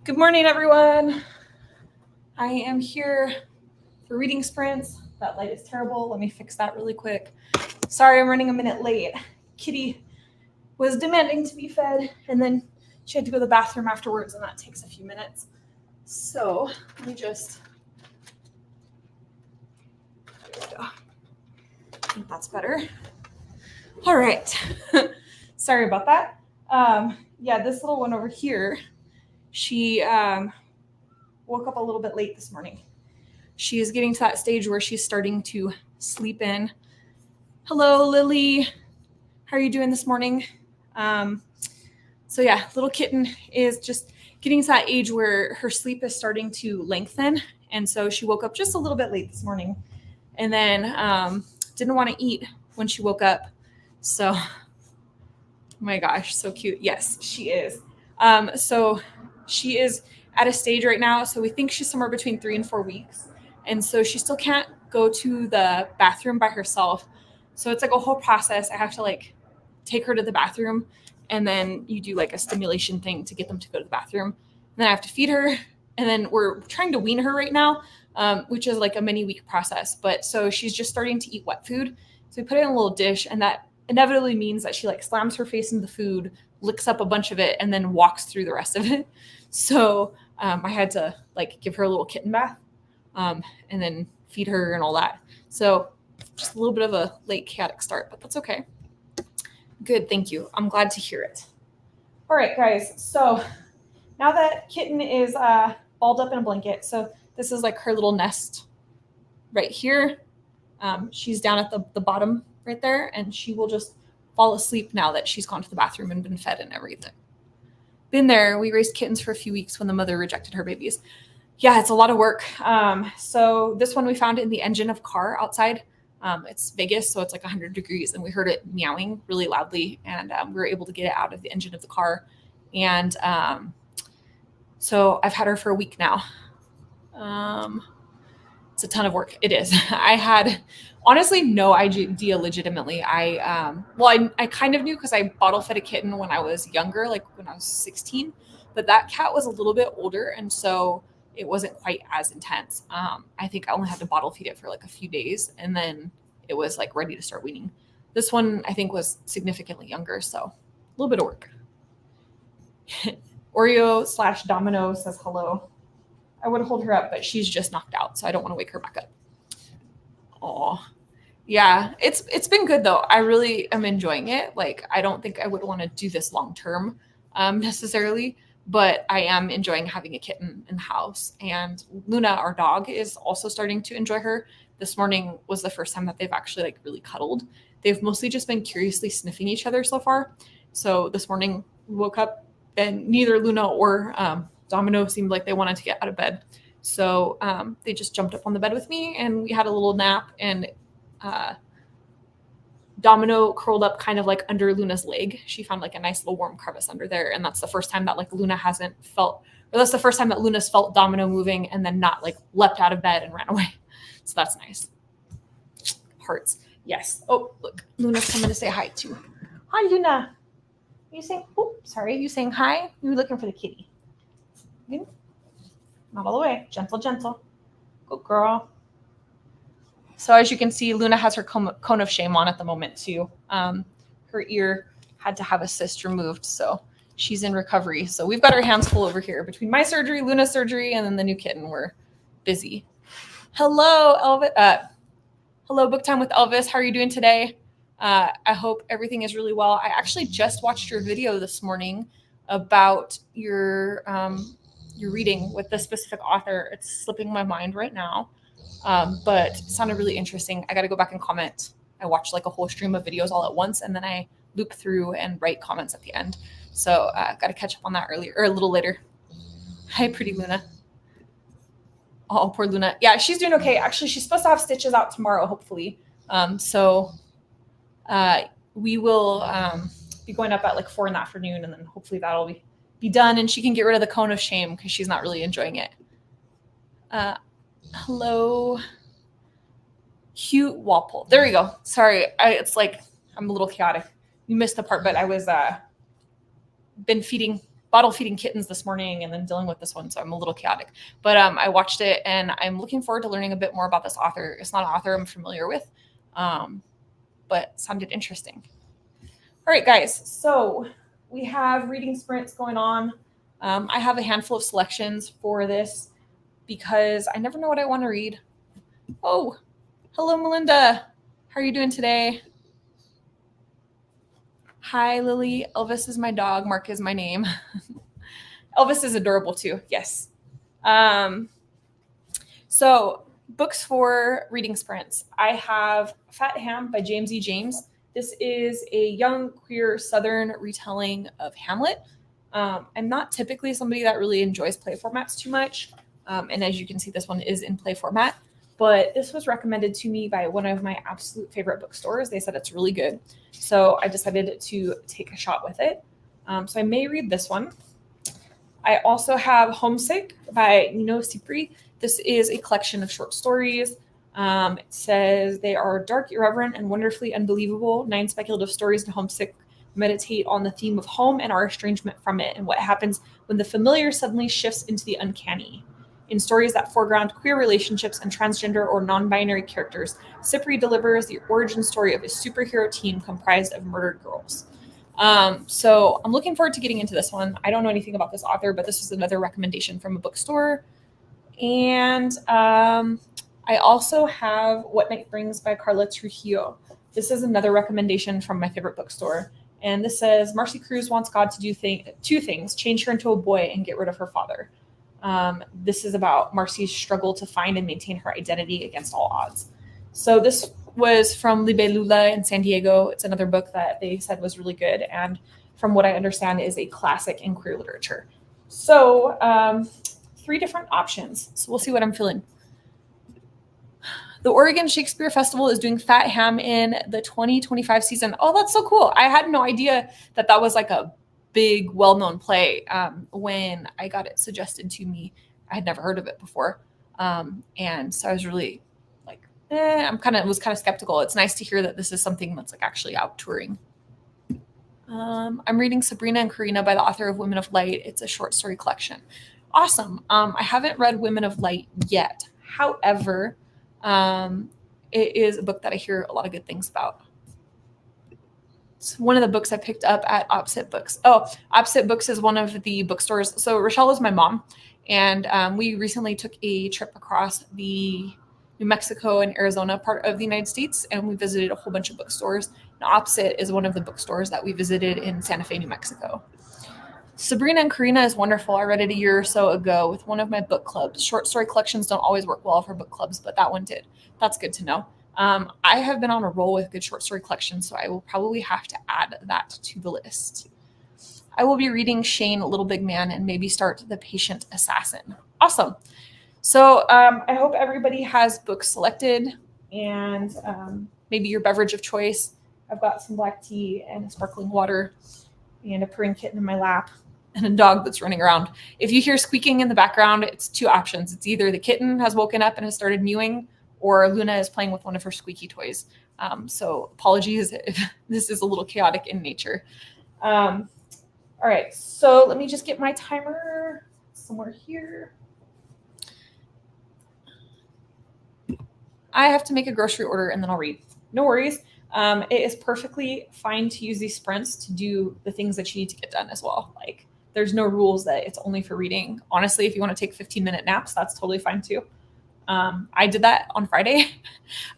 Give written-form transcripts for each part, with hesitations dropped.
Good morning, everyone. I am here for reading sprints. That light is terrible. Let me fix that really quick. Sorry, I'm running a minute late. Kitty was demanding to be fed, and then she had to go to the bathroom afterwards, and that takes a few minutes. So let me just. There we go. I think that's better. All right. Sorry about that. Yeah, this little one over here, she woke up a little bit late this morning. She is getting to that stage where she's starting to sleep in. Hello, Lily. How are you doing this morning? So yeah, little kitten is just getting to that age where her sleep is starting to lengthen. And so she woke up just a little bit late this morning and then didn't want to eat when she woke up. So, oh my gosh, so cute. Yes, she is. So she is at a stage right now. So we think she's somewhere between 3 and 4 weeks. And so she still can't go to the bathroom by herself. So it's like a whole process. I have to like take her to the bathroom, and then you do like a stimulation thing to get them to go to the bathroom. And then I have to feed her, and then we're trying to wean her right now, which is like a many week process. But so she's just starting to eat wet food. So we put it in a little dish, and that inevitably means that she like slams her face into the food, licks up a bunch of it, and then walks through the rest of it. So I had to like give her a little kitten bath, and then feed her and all that. So just a little bit of a late chaotic start, but that's okay. Good, thank you. I'm glad to hear it. All right, guys. So now that kitten is balled up in a blanket, so this is like her little nest right here. She's down at the bottom right there, and she will just fall asleep now that she's gone to the bathroom and been fed and everything. Been there. We raised kittens for a few weeks when the mother rejected her babies. Yeah, it's a lot of work. So this one we found in the engine of a car outside. It's Vegas, so it's like 100 degrees, and we heard it meowing really loudly, and we were able to get it out of the engine of the car. And so I've had her for a week now. It's a ton of work. It is. I had honestly no idea legitimately. I kind of knew because I bottle fed a kitten when I was younger, like when I was 16, but that cat was a little bit older, and so it wasn't quite as intense. I think I only had to bottle feed it for like a few days, and then it was like ready to start weaning. This one I think was significantly younger, so a little bit of work. Oreo/Domino says hello. I would hold her up, but she's just knocked out, so I don't want to wake her back up. Oh, yeah, it's been good though. I really am enjoying it. Like I don't think I would want to do this long term necessarily, but I am enjoying having a kitten in the house. And Luna, our dog, is also starting to enjoy her. This morning was the first time that they've actually like really cuddled. They've mostly just been curiously sniffing each other so far. So this morning we woke up and neither Luna or Domino seemed like they wanted to get out of bed. So they just jumped up on the bed with me and we had a little nap, and Domino curled up kind of like under Luna's leg. She found like a nice little warm crevice under there. And that's the first time that like Luna hasn't felt, or that's the first time that Luna's felt Domino moving and then not like leapt out of bed and ran away. So that's nice. Hearts. Yes. Oh, look, Luna's coming to say hi too. Hi, Luna. You saying, oh, sorry, you saying hi? You were looking for the kitty. Not all the way. Gentle, gentle. Good girl. So as you can see, Luna has her cone of shame on at the moment too. Her ear had to have a cyst removed, so she's in recovery. So we've got our hands full over here between my surgery, Luna's surgery, and then the new kitten. We're busy. Hello, Elvis. Hello, Book Time with Elvis. How are you doing today? I hope everything is really well. I actually just watched your video this morning about your reading with the specific author. It's slipping my mind right now. But it sounded really interesting. I got to go back and comment. I watched like a whole stream of videos all at once, and then I loop through and write comments at the end. So got to catch up on that earlier or a little later. Hi, pretty Luna. Oh, poor Luna. Yeah, she's doing okay. Actually, she's supposed to have stitches out tomorrow, hopefully. So we will be going up at like 4 in the afternoon, and then hopefully that'll be done, and she can get rid of the cone of shame because she's not really enjoying it. Hello, Hugh Walpole. There we go. Sorry, it's like I'm a little chaotic. You missed the part, but I was been feeding bottle feeding kittens this morning and then dealing with this one, so I'm a little chaotic. But I watched it, and I'm looking forward to learning a bit more about this author. It's not an author I'm familiar with, but sounded interesting. All right, guys. So we have reading sprints going on. I have a handful of selections for this because I never know what I want to read. Oh, hello, Melinda. How are you doing today? Hi, Lily. Elvis is my dog. Mark is my name. Elvis is adorable too. Yes. So books for reading sprints. I have Fat Ham by James E. James. This is a young queer Southern retelling of Hamlet. I'm not typically somebody that really enjoys play formats too much. And as you can see, this one is in play format. But this was recommended to me by one of my absolute favorite bookstores. They said it's really good. So I decided to take a shot with it. So I may read this one. I also have Homesick by Nino Cipri. This is a collection of short stories. It says they are dark, irreverent, and wonderfully unbelievable. 9 speculative stories to homesick meditate on the theme of home and our estrangement from it, and what happens when the familiar suddenly shifts into the uncanny. In stories that foreground queer relationships and transgender or non-binary characters, Cipri delivers the origin story of a superhero team comprised of murdered girls. So I'm looking forward to getting into this one. I don't know anything about this author, but this is another recommendation from a bookstore. And I also have What Night Brings by Carla Trujillo. This is another recommendation from my favorite bookstore. And this says, Marcy Cruz wants God to do two things, change her into a boy and get rid of her father. This is about Marcy's struggle to find and maintain her identity against all odds. So this was from Libélula in San Diego. It's another book that they said was really good, and from what I understand is a classic in queer literature. So 3 different options. So we'll see what I'm feeling. The Oregon Shakespeare Festival is doing Fat Ham in the 2025 season. Oh, that's so cool. I had no idea that that was like a big, well-known play. When I got it suggested to me, I had never heard of it before. And so I was really like, was kind of skeptical. It's nice to hear that this is something that's like actually out touring. I'm reading Sabrina and Karina by the author of Women of Light. It's a short story collection. Awesome. I haven't read Women of Light yet. However, it is a book that I hear a lot of good things about. It's one of the books I picked up at Opposite Books. Oh, Opposite Books is one of the bookstores. So Rochelle is my mom, and we recently took a trip across the New Mexico and Arizona part of the United States, and we visited a whole bunch of bookstores. And Opposite is one of the bookstores that we visited in Santa Fe, New Mexico. Sabrina and Karina is wonderful. I read it a year or so ago with one of my book clubs. Short story collections don't always work well for book clubs, but that one did. That's good to know. I have been on a roll with good short story collections, so I will probably have to add that to the list. I will be reading Shane, Little Big Man, and maybe start The Patient Assassin. Awesome. So I hope everybody has books selected and maybe your beverage of choice. I've got some black tea and sparkling water and a purring kitten in my lap and a dog that's running around. If you hear squeaking in the background, it's 2 options. It's either the kitten has woken up and has started mewing, or Luna is playing with one of her squeaky toys. So apologies if this is a little chaotic in nature. All right, so let me just get my timer somewhere here. I have to make a grocery order and then I'll read. No worries. It is perfectly fine to use these sprints to do the things that you need to get done as well. Like, there's no rules that it's only for reading. Honestly, if you want to take 15-minute naps, that's totally fine too. I did that on Friday.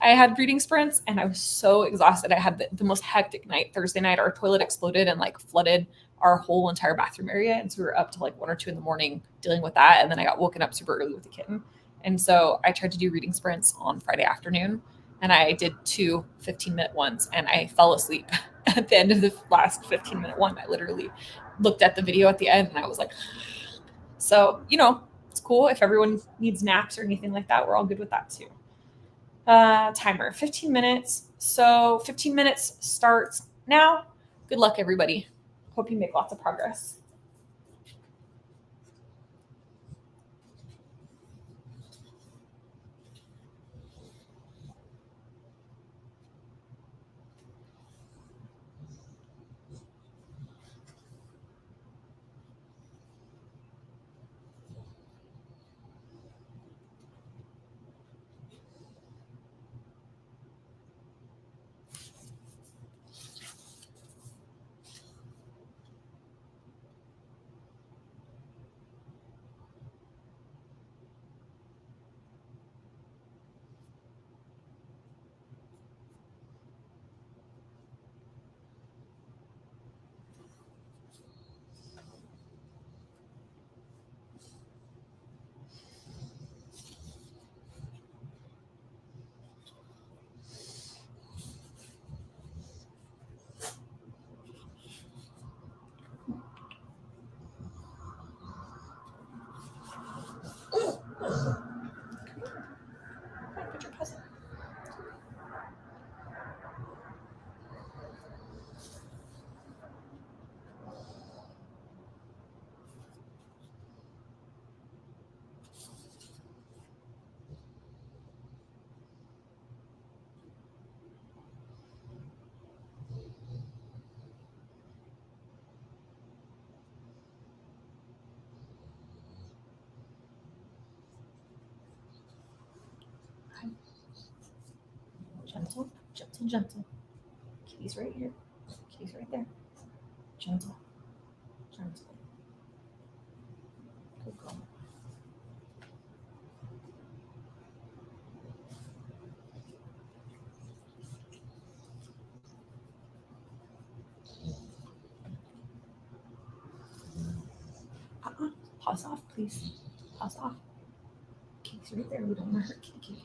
I had reading sprints and I was so exhausted. I had the most hectic night. Thursday night, our toilet exploded and like flooded our whole entire bathroom area. And so we were up to like 1 or 2 in the morning dealing with that. And then I got woken up super early with the kitten. And so I tried to do reading sprints on Friday afternoon, and I did 2 15-minute ones, and I fell asleep at the end of the last 15-minute one. I literally looked at the video at the end and I was like, so, it's cool. If everyone needs naps or anything like that, we're all good with that too. Timer, 15 minutes. So 15 minutes starts now. Good luck, everybody. Hope you make lots of progress. Gentle, gentle, gentle. Kitty's right here. Kitty's right there. Gentle, gentle. Good girl. Pause off, please. Pause off. Kitty's right there. We don't want to hurt Kitty.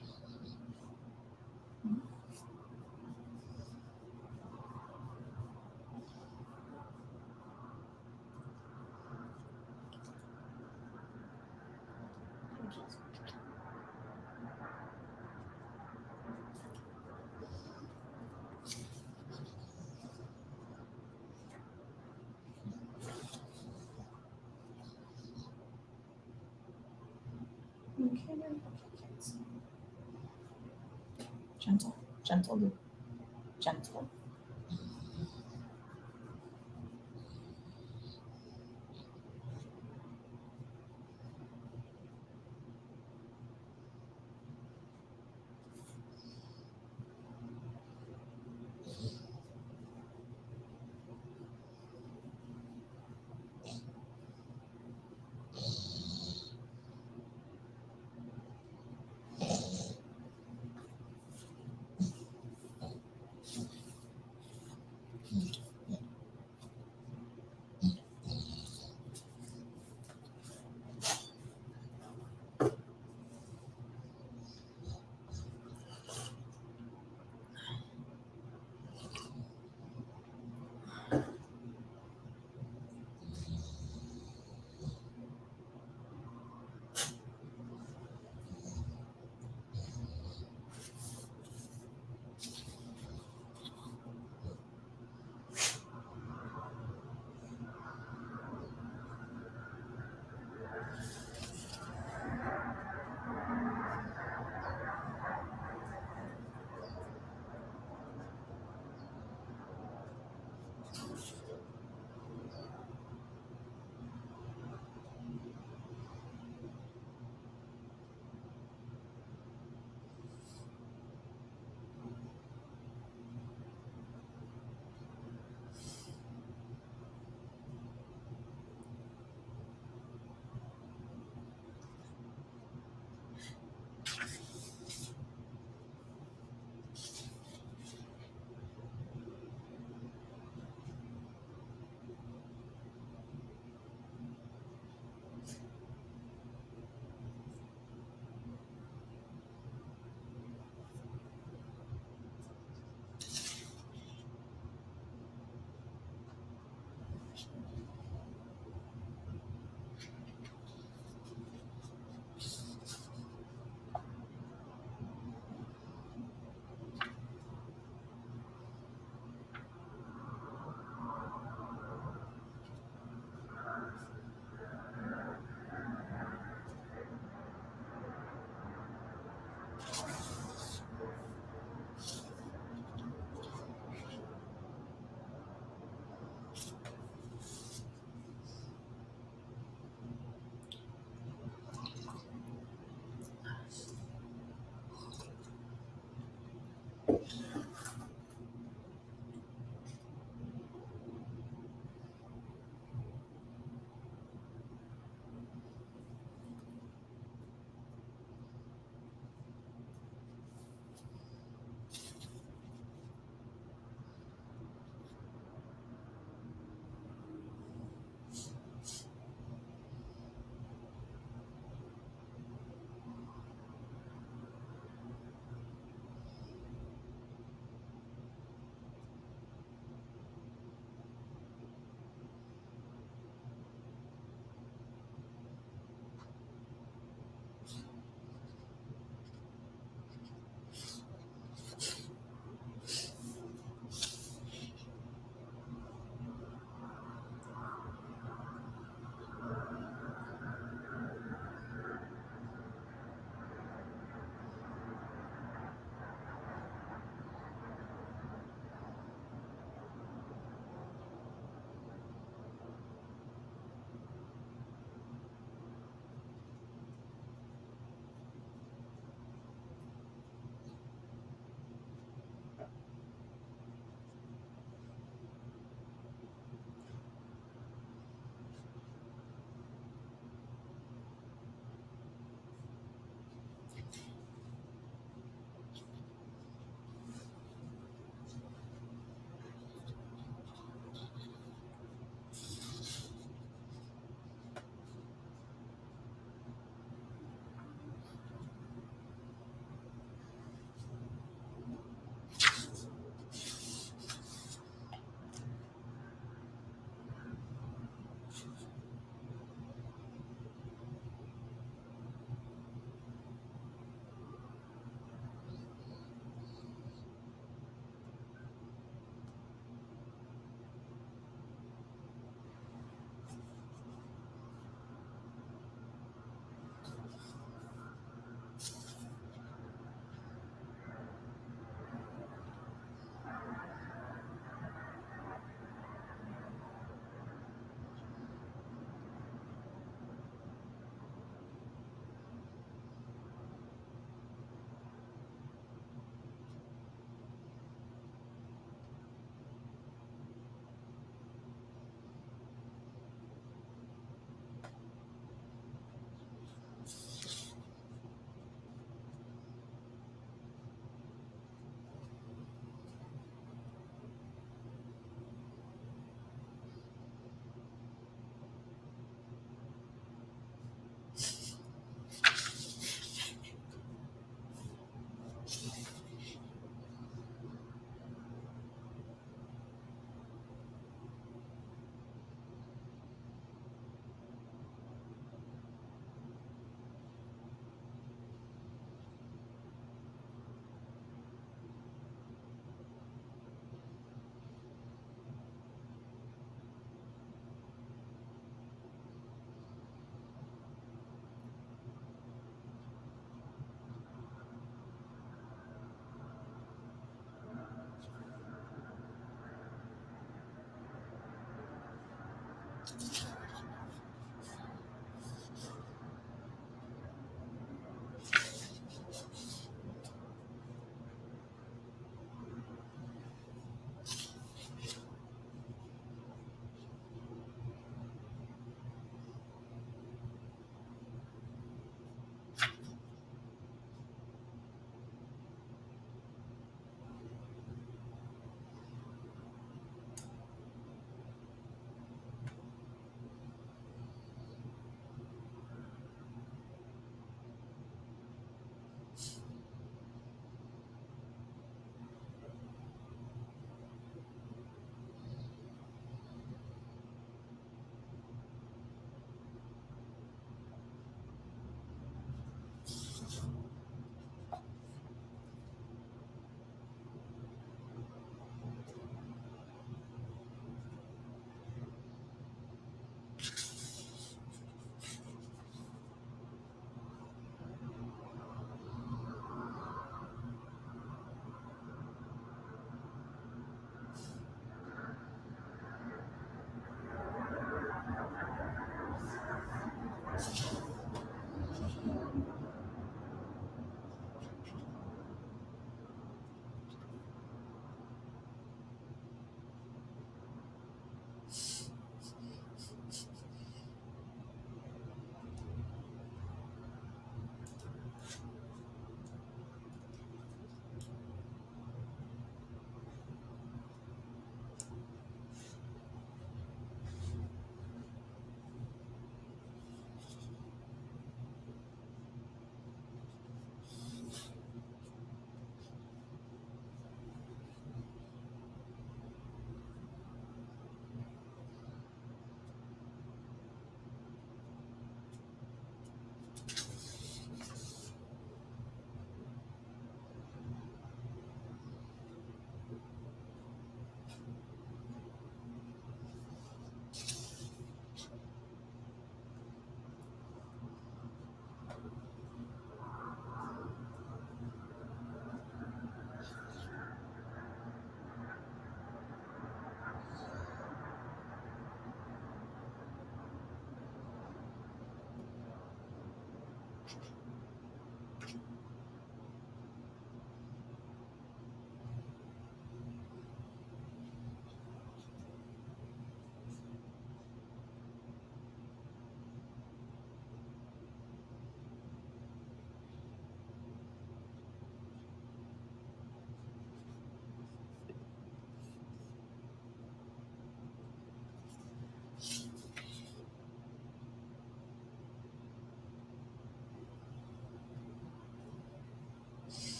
Okay, gentle, gentle, Luke. Gentle.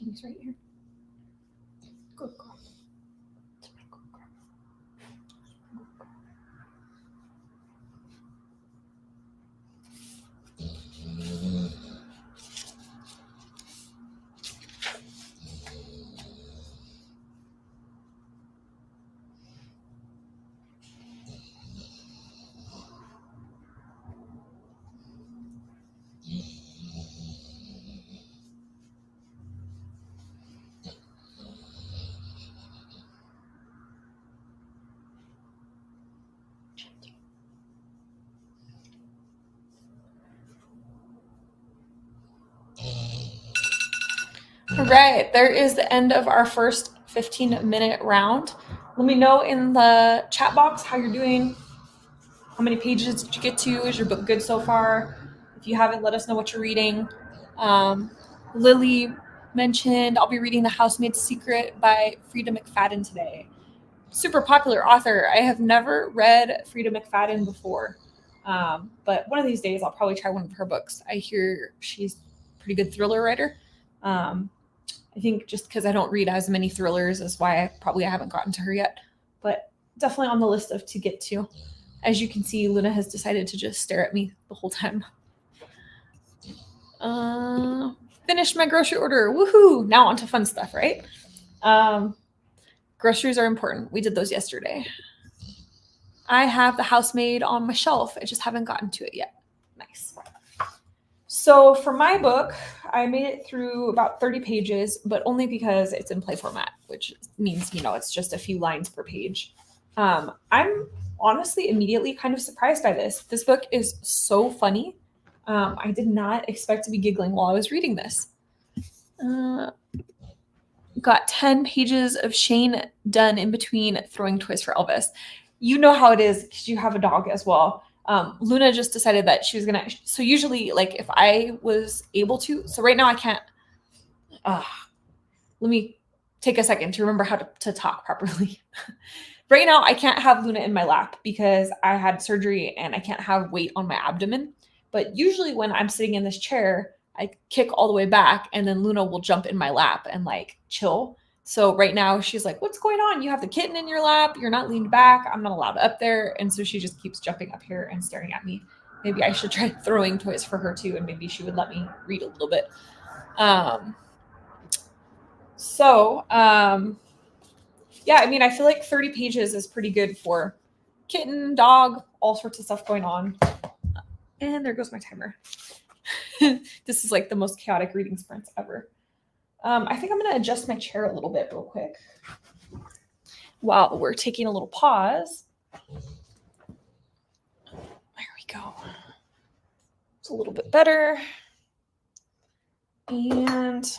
Kimmy's right here. Good girl. It's my good girl. All right, there is the end of our first 15-minute round. Let me know in the chat box how you're doing. How many pages did you get to? Is your book good so far? If you haven't, let us know what you're reading. Lily mentioned I'll be reading The Housemaid's Secret by Frida McFadden today. Super popular author. I have never read Frida McFadden before, but one of these days I'll probably try one of her books. I hear she's a pretty good thriller writer. I think just because I don't read as many thrillers is why I haven't gotten to her yet, but definitely on the list of to get to. As you can see, Luna has decided to just stare at me the whole time. Finished my grocery order. Woohoo! Now on to fun stuff, right? Groceries are important. We did those yesterday. I have The Housemaid on my shelf. I just haven't gotten to it yet. Nice. So for my book, I made it through about 30 pages, but only because it's in play format, which means, it's just a few lines per page. I'm honestly immediately kind of surprised by this. This book is so funny. I did not expect to be giggling while I was reading this. Got 10 pages of Shane done in between throwing toys for Elvis. You know how it is because you have a dog as well. Luna just decided that she was going to, so usually like if I was able to, so right now I can't, let me take a second to remember how to talk properly. Right now I can't have Luna in my lap because I had surgery and I can't have weight on my abdomen. But usually when I'm sitting in this chair, I kick all the way back and then Luna will jump in my lap and like chill. So right now she's like, what's going on? You have the kitten in your lap. You're not leaned back. I'm not allowed up there. And so she just keeps jumping up here and staring at me. Maybe I should try throwing toys for her too. And maybe she would let me read a little bit. Yeah, I mean, I feel like 30 pages is pretty good for kitten, dog, all sorts of stuff going on. And there goes my timer. This is like the most chaotic reading sprints ever. I think I'm going to adjust my chair a little bit real quick while we're taking a little pause. There we go. It's a little bit better. And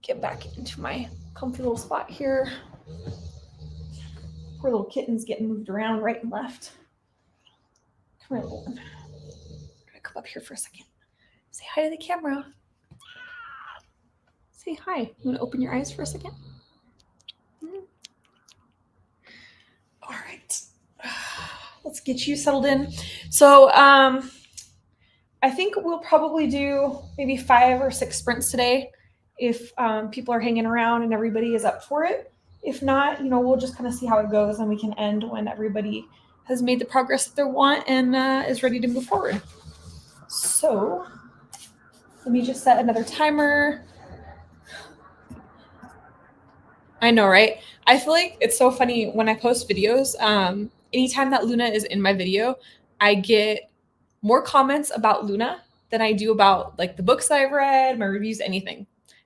get back into my comfy little spot here. Poor little kitten's getting moved around right and left. Come here, little one. I'm going to come up here for a second. Say hi to the camera. Say hi. You want to open your eyes for a second? All right. Let's get you settled in. So I think we'll probably do maybe 5 or 6 sprints today if people are hanging around and everybody is up for it. If not, we'll just kind of see how it goes and we can end when everybody has made the progress that they want and is ready to move forward. So let me just set another timer. I know, right? I feel like it's so funny when I post videos. Anytime that Luna is in my video, I get more comments about Luna than I do about like the books that I've read, my reviews, anything,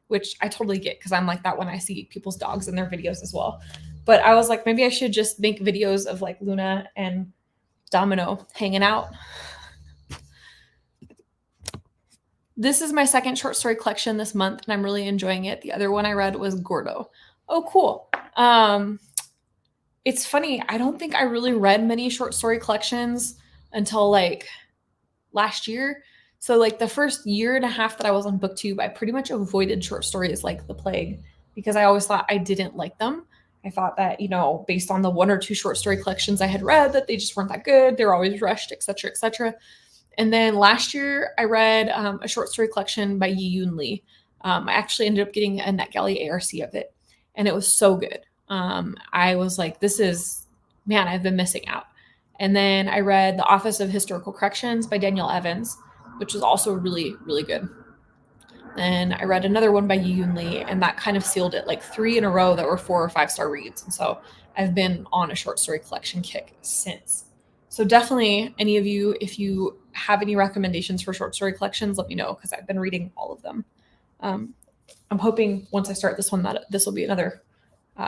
which I totally get because I'm like that when I see people's dogs in their videos as well. But I was like, maybe I should just make videos of like Luna and Domino hanging out. This is my second short story collection this month, and I'm really enjoying it. The other one I read was Gordo. Oh, cool. It's funny. I don't think I really read many short story collections until like last year. So like the first year and a half that I was on BookTube, I pretty much avoided short stories like the plague because I always thought I didn't like them. I thought that, based on the 1 or 2 short story collections I had read, that they just weren't that good. They were always rushed, et cetera, et cetera. And then last year I read a short story collection by Yi Yoon Lee. I actually ended up getting a NetGalley ARC of it, and it was so good. I was like, man, I've been missing out. And then I read The Office of Historical Corrections by Daniel Evans, which was also really, really good. And I read another one by Yi Yun Lee, and that kind of sealed it, like 3 in a row that were 4 or 5 star reads. And so I've been on a short story collection kick since. So definitely, any of you, if you have any recommendations for short story collections, let me know, because I've been reading all of them. I'm hoping once I start this one that this will be another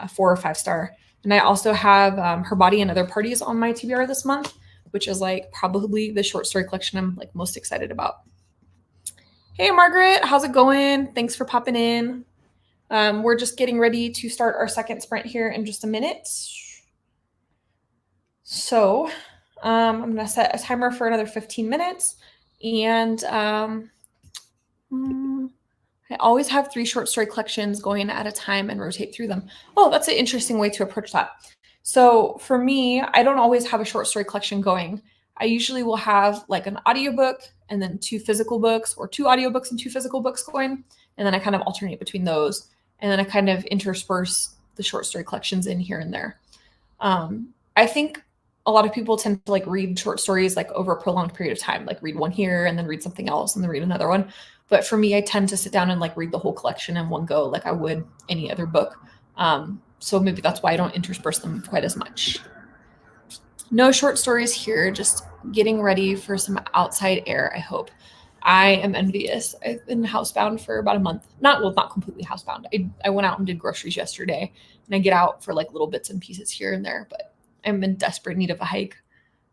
4 or 5 star. And I also have Her Body and Other Parties on my TBR this month, which is like probably the short story collection I'm like most excited about. Hey, Margaret, how's it going? Thanks for popping in. We're just getting ready to start our second sprint here in just a minute. So I'm going to set a timer for another 15 minutes. And I always have 3 short story collections going at a time and rotate through them. Oh, that's an interesting way to approach that. So for me, I don't always have a short story collection going. I usually will have like an audiobook and then 2 physical books, or 2 audiobooks and 2 physical books going. And then I kind of alternate between those. And then I kind of intersperse the short story collections in here and there. I think a lot of people tend to like read short stories like over a prolonged period of time, like read one here and then read something else and then read another one. But for me, I tend to sit down and like read the whole collection in one go, like I would any other book. So maybe that's why I don't intersperse them quite as much. No short stories here, just getting ready for some outside air, I hope. I am envious. I've been housebound for about a month. Not completely housebound. I went out and did groceries yesterday, and I get out for like little bits and pieces here and there, but I'm in desperate need of a hike.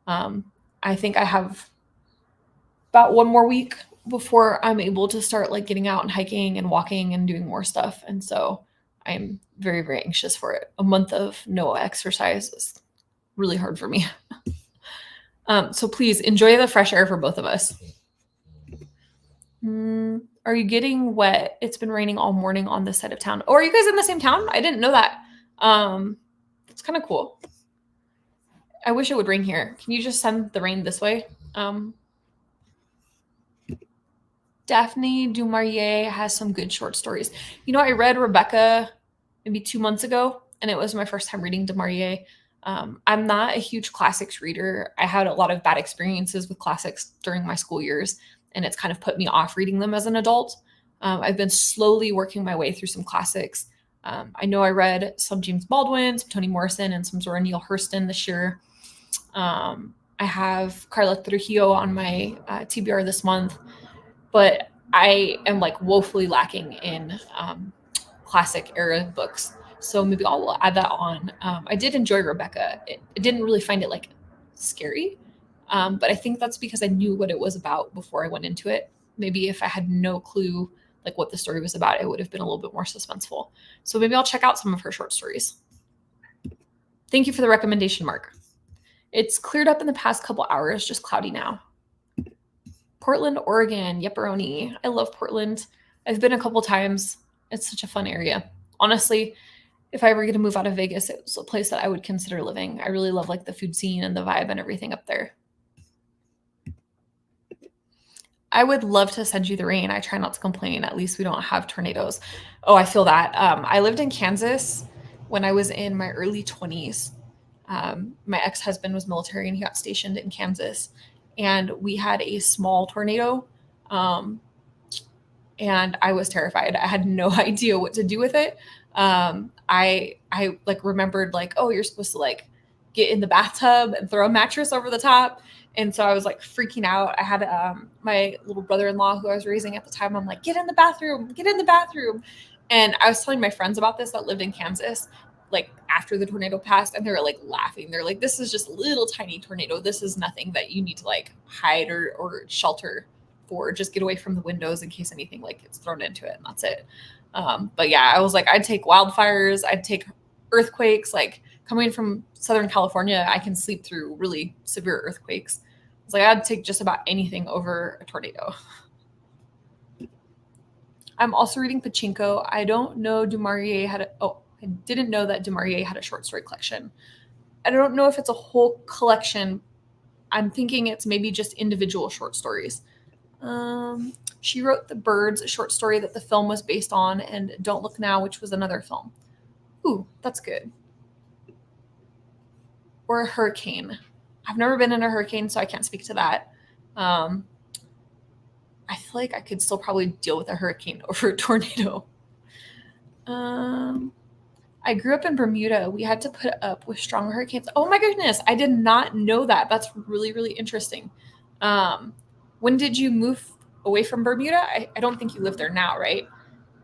I think I have about 1 more week before I'm able to start like getting out and hiking and walking and doing more stuff. And so I'm very, very anxious for it. A month of no exercise is really hard for me. So please enjoy the fresh air for both of us. Are you getting wet? It's been raining all morning on this side of town. Oh, are you guys in the same town? I didn't know that. It's kind of cool. I wish it would rain here. Can you just send the rain this way? Daphne du Maurier has some good short stories. You know, I read Rebecca maybe 2 months ago, and it was my first time reading du Maurier. I'm not a huge classics reader. I had a lot of bad experiences with classics during my school years, and it's kind of put me off reading them as an adult. I've been slowly working my way through some classics. I know I read some James Baldwin, some Toni Morrison, and some Zora Neale Hurston this year. I have Carla Trujillo on my TBR this month, but I am like woefully lacking in classic era books. So maybe I'll add that on. I did enjoy Rebecca. I didn't really find it like scary, but I think that's because I knew what it was about before I went into it. Maybe if I had no clue like what the story was about, it would have been a little bit more suspenseful. So maybe I'll check out some of her short stories. Thank you for the recommendation, Mark. It's cleared up in the past couple hours, just cloudy now. Portland, Oregon, Yepperoni. I love Portland. I've been a couple times. It's such a fun area. Honestly, if I ever get to move out of Vegas, it's a place that I would consider living. I really love like the food scene and the vibe and everything up there. I would love to send you the rain. I try not to complain. At least we don't have tornadoes. Oh, I feel that. I lived in Kansas when I was in my early 20s. My ex-husband was military and he got stationed in Kansas. And we had a small tornado. And I was terrified. I had no idea what to do with it. I like remembered like, oh, you're supposed to like get in the bathtub and throw a mattress over the top. And so I was like freaking out. I had my little brother-in-law who I was raising at the time. I'm like, get in the bathroom. And I was telling my friends about this that lived in Kansas, like after the tornado passed, and they were like laughing. They're like, this is just a little tiny tornado. This is nothing that you need to like hide or shelter for. Just get away from the windows in case anything like gets thrown into it. And that's it. But yeah, I was like, I'd take wildfires. I'd take earthquakes. Like coming from Southern California, I can sleep through really severe earthquakes. It's like I'd take just about anything over a tornado. I'm also reading Pachinko. I don't know du Maurier had I didn't know that du Maurier had a short story collection. I don't know if it's a whole collection. I'm thinking it's maybe just individual short stories. She wrote The Birds, a short story that the film was based on, and Don't Look Now, which was another film. Ooh, that's good. Or a hurricane. I've never been in a hurricane, so I can't speak to that. I feel like I could still probably deal with a hurricane over a tornado. I grew up in Bermuda. We had to put up with strong hurricanes. Oh my goodness, I did not know that. That's really, really interesting. When did you move away from Bermuda? I don't think you live there now, right?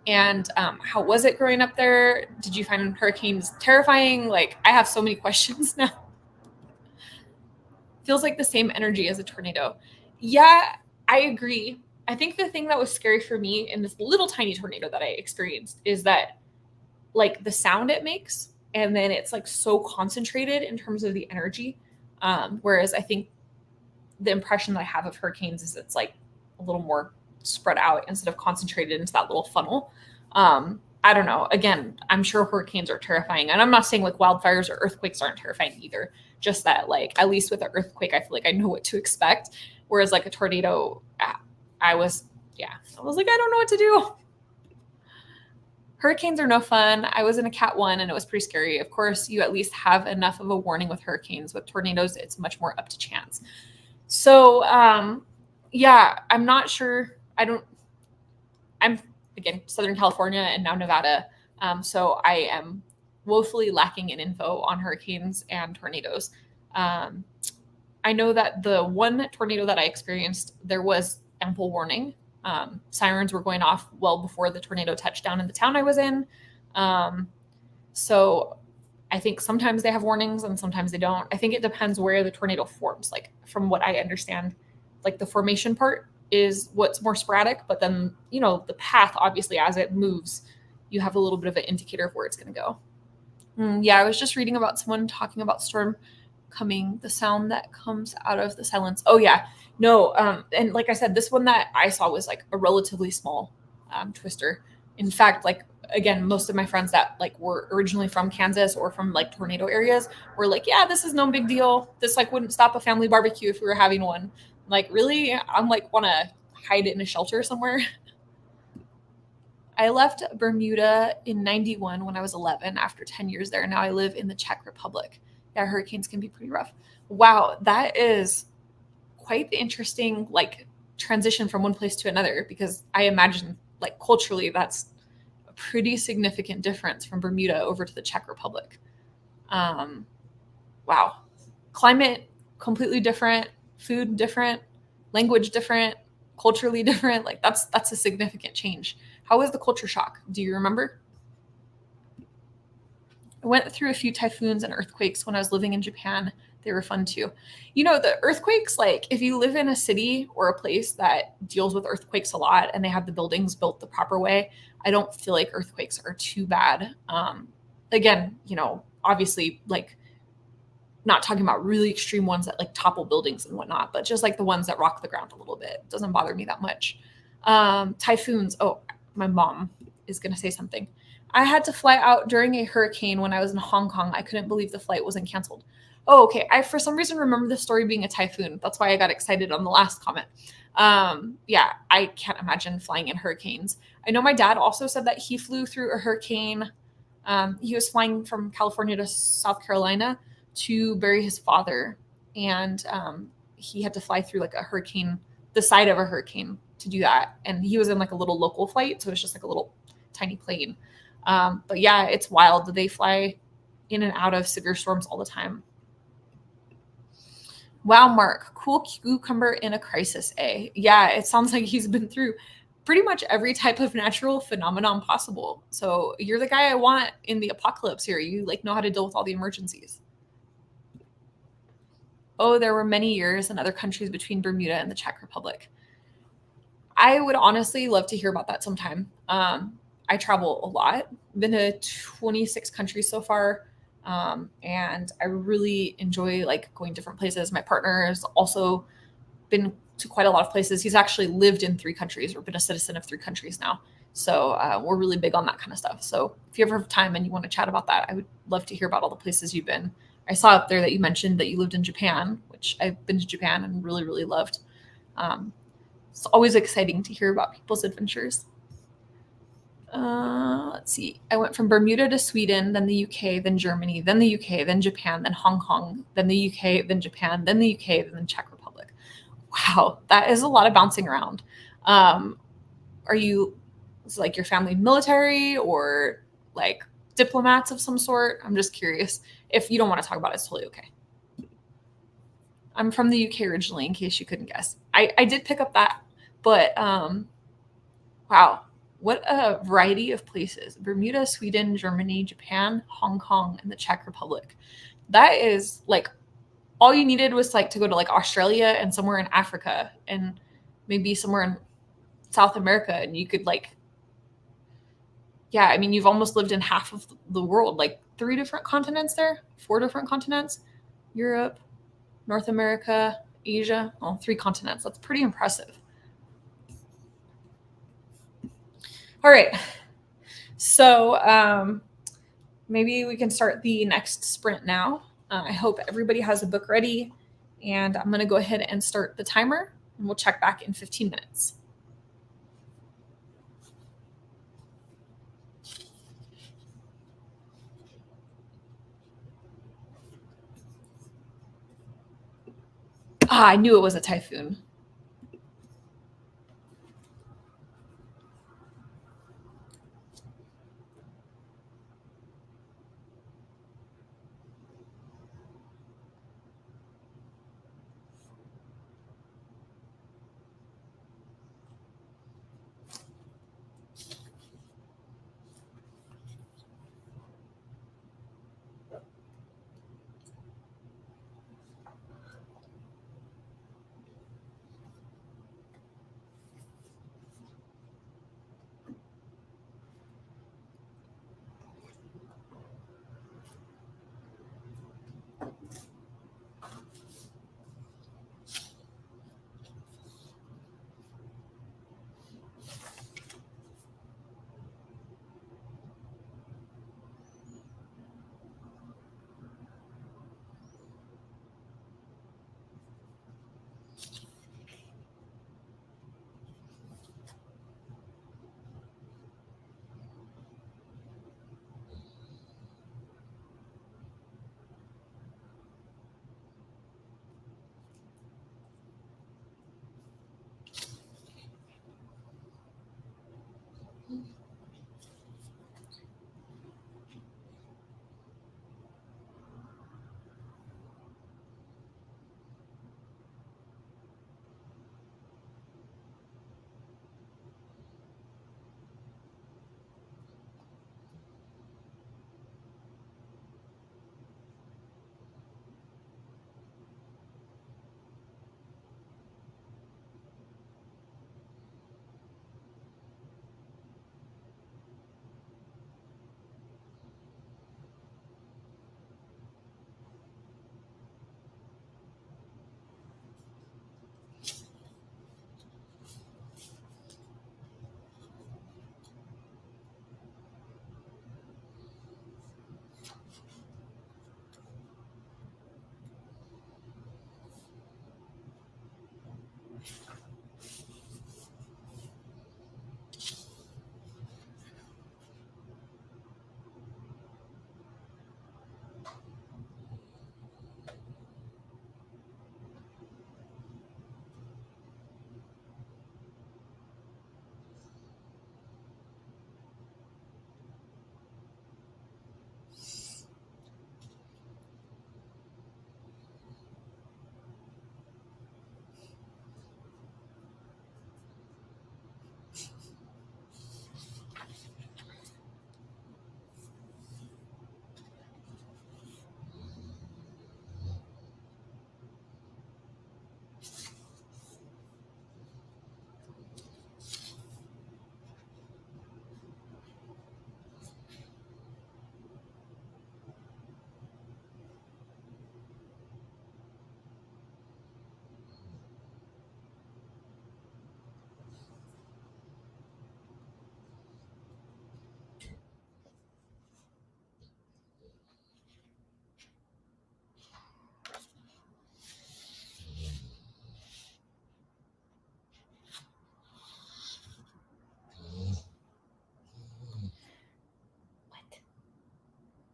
And how was it growing up there? Did you find hurricanes terrifying? Like, I have so many questions now. Feels like the same energy as a tornado. Yeah, I agree. I think the thing that was scary for me in this little tiny tornado that I experienced is that, like, the sound it makes, and then it's like so concentrated in terms of the energy. Whereas I think the impression that I have of hurricanes is it's like a little more spread out instead of concentrated into that little funnel. I don't know. Again, I'm sure hurricanes are terrifying, and I'm not saying like wildfires or earthquakes aren't terrifying either. Just that, like, at least with an earthquake, I feel like I know what to expect. Whereas like a tornado, I was like, I don't know what to do. Hurricanes are no fun. I was in a Cat 1 and it was pretty scary. Of course, you at least have enough of a warning with hurricanes. With tornadoes, it's much more up to chance. So, yeah, I'm not sure. I'm, again, Southern California and now Nevada. So I am woefully lacking in info on hurricanes and tornadoes. I know that the one tornado that I experienced, there was ample warning. Sirens were going off well before the tornado touched down in the town I was in. So I think sometimes they have warnings and sometimes they don't. I think it depends where the tornado forms. Like, from what I understand, like the formation part is what's more sporadic, but then, the path, obviously, as it moves, you have a little bit of an indicator of where it's going to go. Yeah, I was just reading about someone talking about storm coming, the sound that comes out of the silence. Oh yeah, no. And like I said, this one that I saw was like a relatively small twister. In fact, like, again, most of my friends that like were originally from Kansas or from like tornado areas were like, yeah, this is no big deal. This like wouldn't stop a family barbecue if we were having one. Like, really? I'm like, want to hide it in a shelter somewhere. I left Bermuda in 91 when I was 11 after 10 years there. Now I live in the Czech Republic. Yeah, hurricanes can be pretty rough. Wow, that is quite the interesting like transition from one place to another, because I imagine like culturally that's a pretty significant difference from Bermuda over to the Czech Republic. Wow. Climate completely different, food different, language different, culturally different. Like that's a significant change. How was the culture shock? Do you remember? I went through a few typhoons and earthquakes when I was living in Japan. They were fun too. The earthquakes, like if you live in a city or a place that deals with earthquakes a lot and they have the buildings built the proper way, I don't feel like earthquakes are too bad. Again, obviously, like, not talking about really extreme ones that like topple buildings and whatnot, but just like the ones that rock the ground a little bit. It doesn't bother me that much. Typhoons. Oh, my mom is going to say something. I had to fly out during a hurricane when I was in Hong Kong. I couldn't believe the flight wasn't canceled. Oh, okay. I, for some reason, remember the story being a typhoon. That's why I got excited on the last comment. Yeah, I can't imagine flying in hurricanes. I know my dad also said that he flew through a hurricane. He was flying from California to South Carolina to bury his father. And he had to fly through like a hurricane, the side of a hurricane to do that. And he was in like a little local flight. So it's just like a little tiny plane. But yeah, it's wild. They fly in and out of severe storms all the time. Wow, Mark, cool cucumber in a crisis, eh? Yeah, it sounds like he's been through pretty much every type of natural phenomenon possible. So you're the guy I want in the apocalypse here. You like know how to deal with all the emergencies. Oh, there were many years in other countries between Bermuda and the Czech Republic. I would honestly love to hear about that sometime. I travel a lot. I've been to 26 countries so far. And I really enjoy like going different places. My partner has also been to quite a lot of places. He's actually lived in 3 countries or been a citizen of 3 countries now. So we're really big on that kind of stuff. So if you ever have time and you want to chat about that, I would love to hear about all the places you've been. I saw up there that you mentioned that you lived in Japan, which I've been to Japan and really, really loved. It's always exciting to hear about people's adventures. Let's see. I went from Bermuda to Sweden, then the UK, then Germany, then the UK, then Japan, then Hong Kong, then the UK, then Japan, then the UK, then the Czech Republic. Wow, that is a lot of bouncing around. Are you, is like your family military or like diplomats of some sort? I'm just curious. If you don't want to talk about it, it's totally okay. I'm from the UK originally, in case you couldn't guess. I did pick up that, but wow, what a variety of places. Bermuda, Sweden, Germany, Japan, Hong Kong, and the Czech Republic. That is like all you needed was like to go to like Australia and somewhere in Africa and maybe somewhere in South America, and you could like, yeah, I mean, you've almost lived in half of the world, like 3 different continents there, 4 different continents, Europe, North America, Asia, 3 continents. That's pretty impressive. All right. So maybe we can start the next sprint now. I hope everybody has a book ready, and I'm going to go ahead and start the timer, and we'll check back in 15 minutes. I knew it was a typhoon.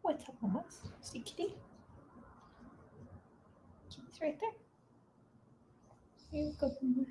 What's up, mamas? See kitty? Kitty's right there. Here you go, mamas.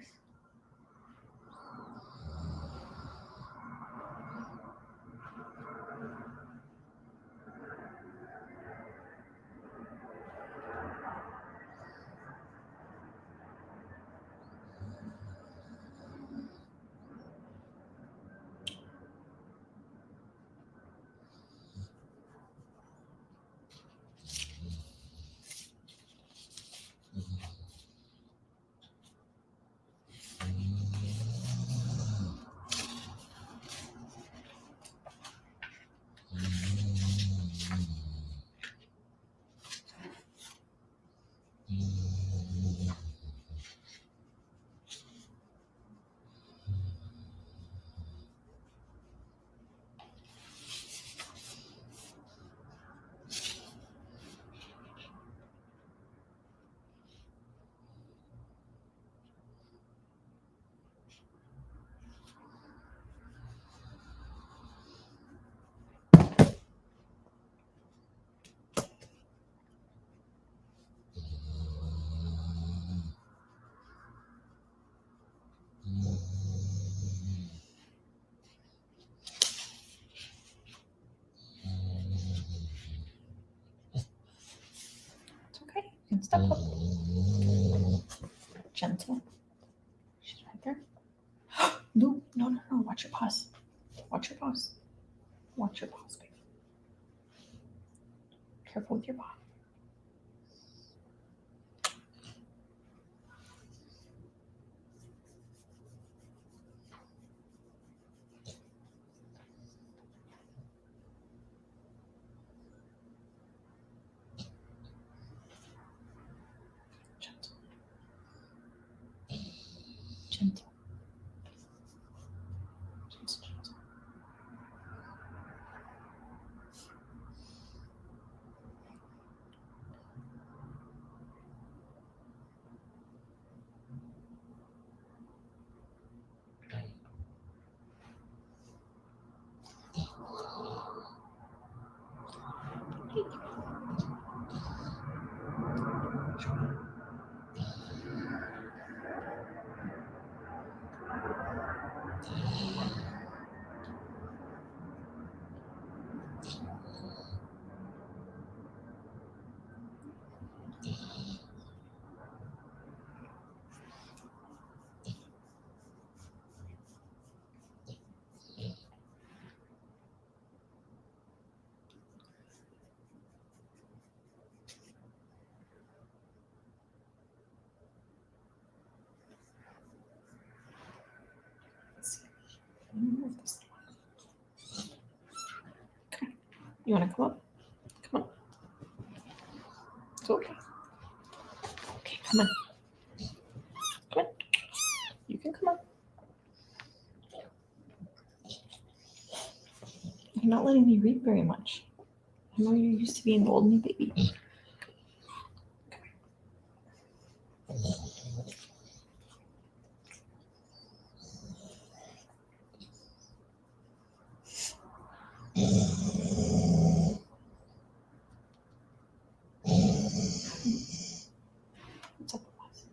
It's okay. You can step up. Gentle. She's right there. No. Watch your paws. Watch your paws. Watch your paws, baby. Careful with your paw. Gentle. Gentle. Gentle. Move this one. Okay. You want to come up? Come on. It's okay. Okay, come on. Come on. You can come up. You're not letting me read very much. I know you're used to being the old new baby. What's up with us?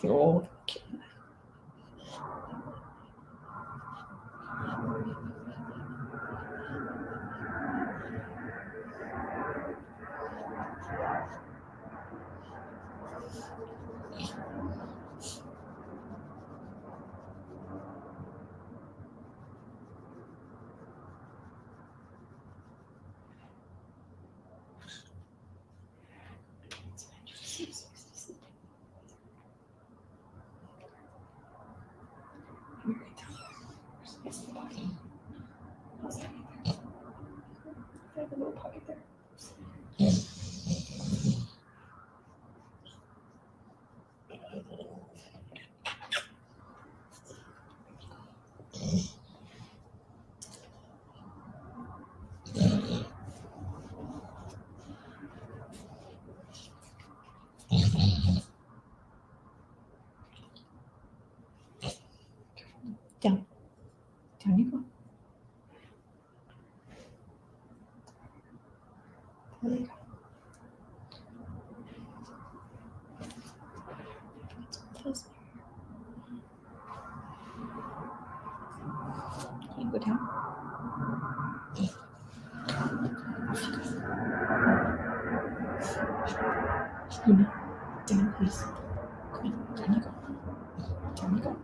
Oh, kitten. I have a little pocket there. Down. Down you go. There you go. Can you go down? Luna, down, please. Come on, down you go. Down you go.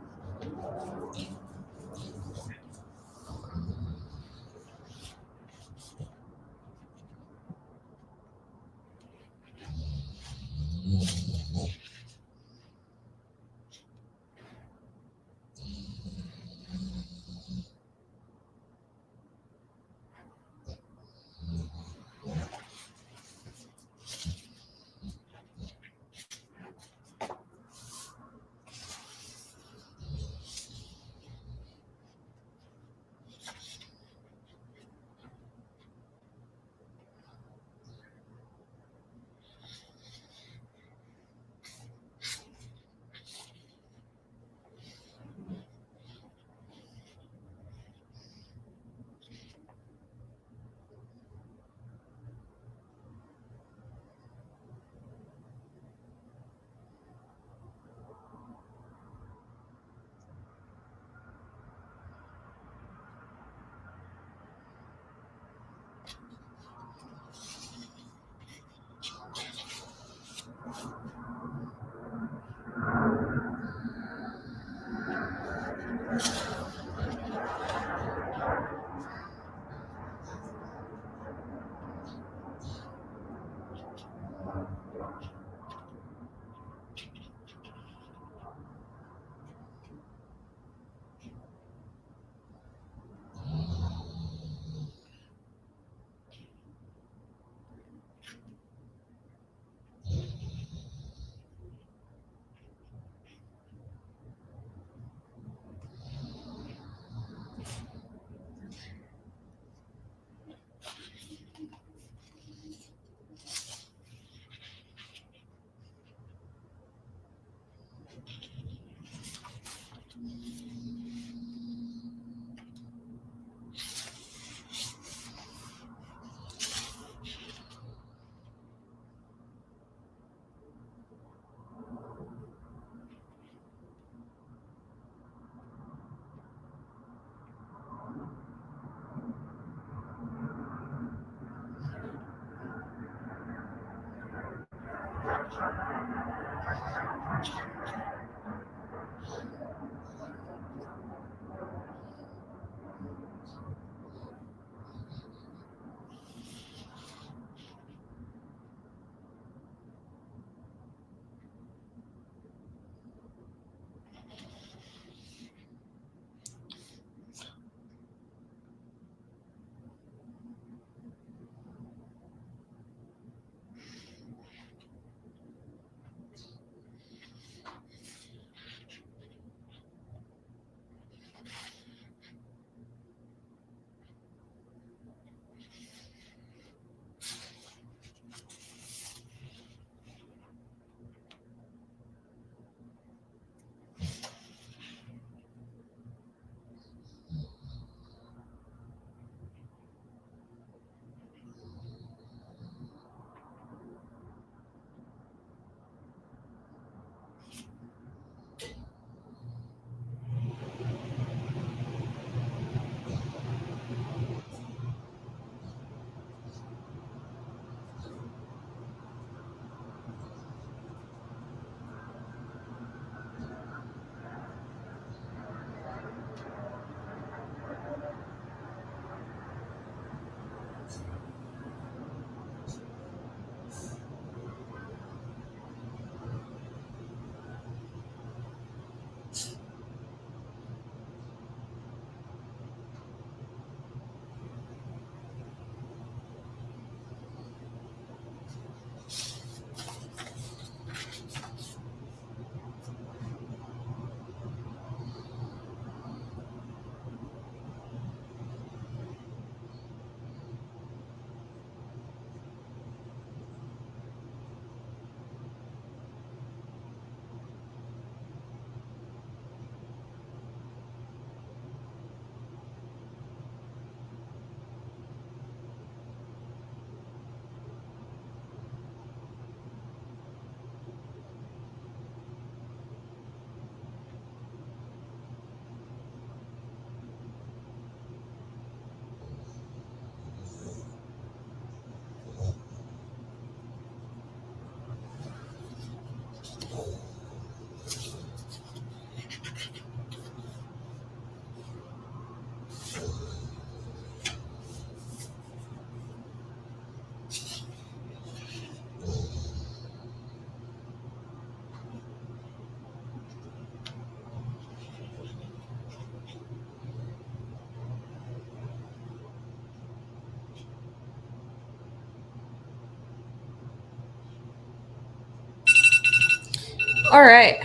All right.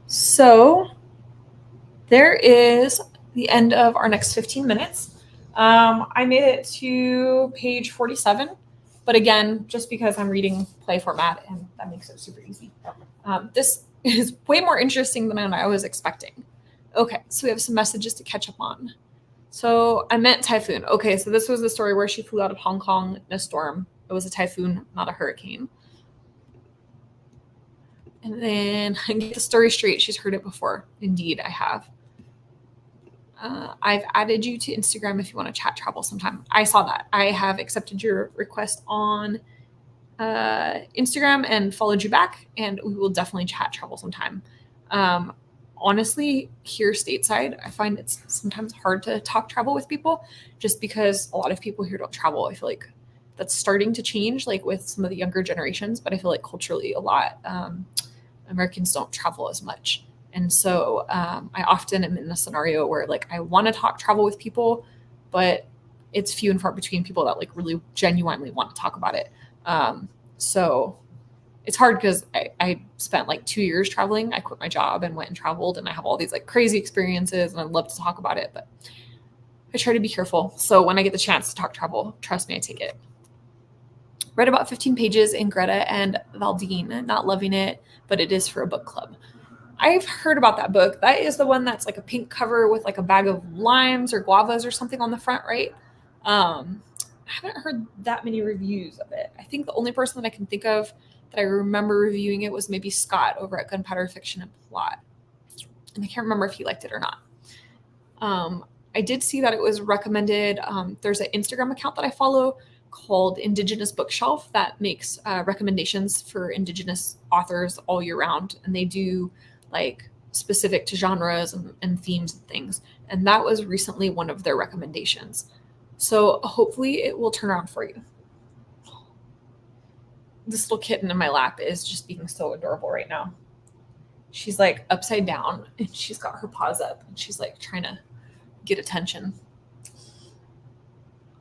So there is the end of our next 15 minutes. I made it to page 47, but again, just because I'm reading play format and that makes it super easy. This is way more interesting than I was expecting. Okay, so we have some messages to catch up on. So I meant typhoon. Okay, so this was the story where she flew out of Hong Kong in a storm. It was a typhoon, not a hurricane. And then get the story straight. She's heard it before. Indeed, I have. I've added you to Instagram if you want to chat travel sometime. I saw that. I have accepted your request on Instagram and followed you back, and we will definitely chat travel sometime. Honestly, here stateside, I find it's sometimes hard to talk travel with people just because a lot of people here don't travel. I feel like that's starting to change, like with some of the younger generations, but I feel like culturally a lot Americans don't travel as much. And so I often am in a scenario where like I want to talk travel with people, but it's few and far between people that like really genuinely want to talk about it. So it's hard because I spent like 2 years traveling. I quit my job and went and traveled, and I have all these like crazy experiences and I'd love to talk about it, but I try to be careful. So when I get the chance to talk travel, trust me, I take it. Read about 15 pages in Greta and Valdine, not loving it, but it is for a book club. I've heard about that book. That is the one that's like a pink cover with like a bag of limes or guavas or something on the front, right? I haven't heard that many reviews of it. I think the only person that I can think of that I remember reviewing it was maybe Scott over at Gunpowder Fiction and Plot. And I can't remember if he liked it or not. I did see that it was recommended. There's an Instagram account that I follow called Indigenous Bookshelf that makes recommendations for Indigenous authors all year round. And they do like specific to genres and themes and things. And that was recently one of their recommendations. So hopefully it will turn around for you. This little kitten in my lap is just being so adorable right now. She's like upside down and she's got her paws up and she's like trying to get attention.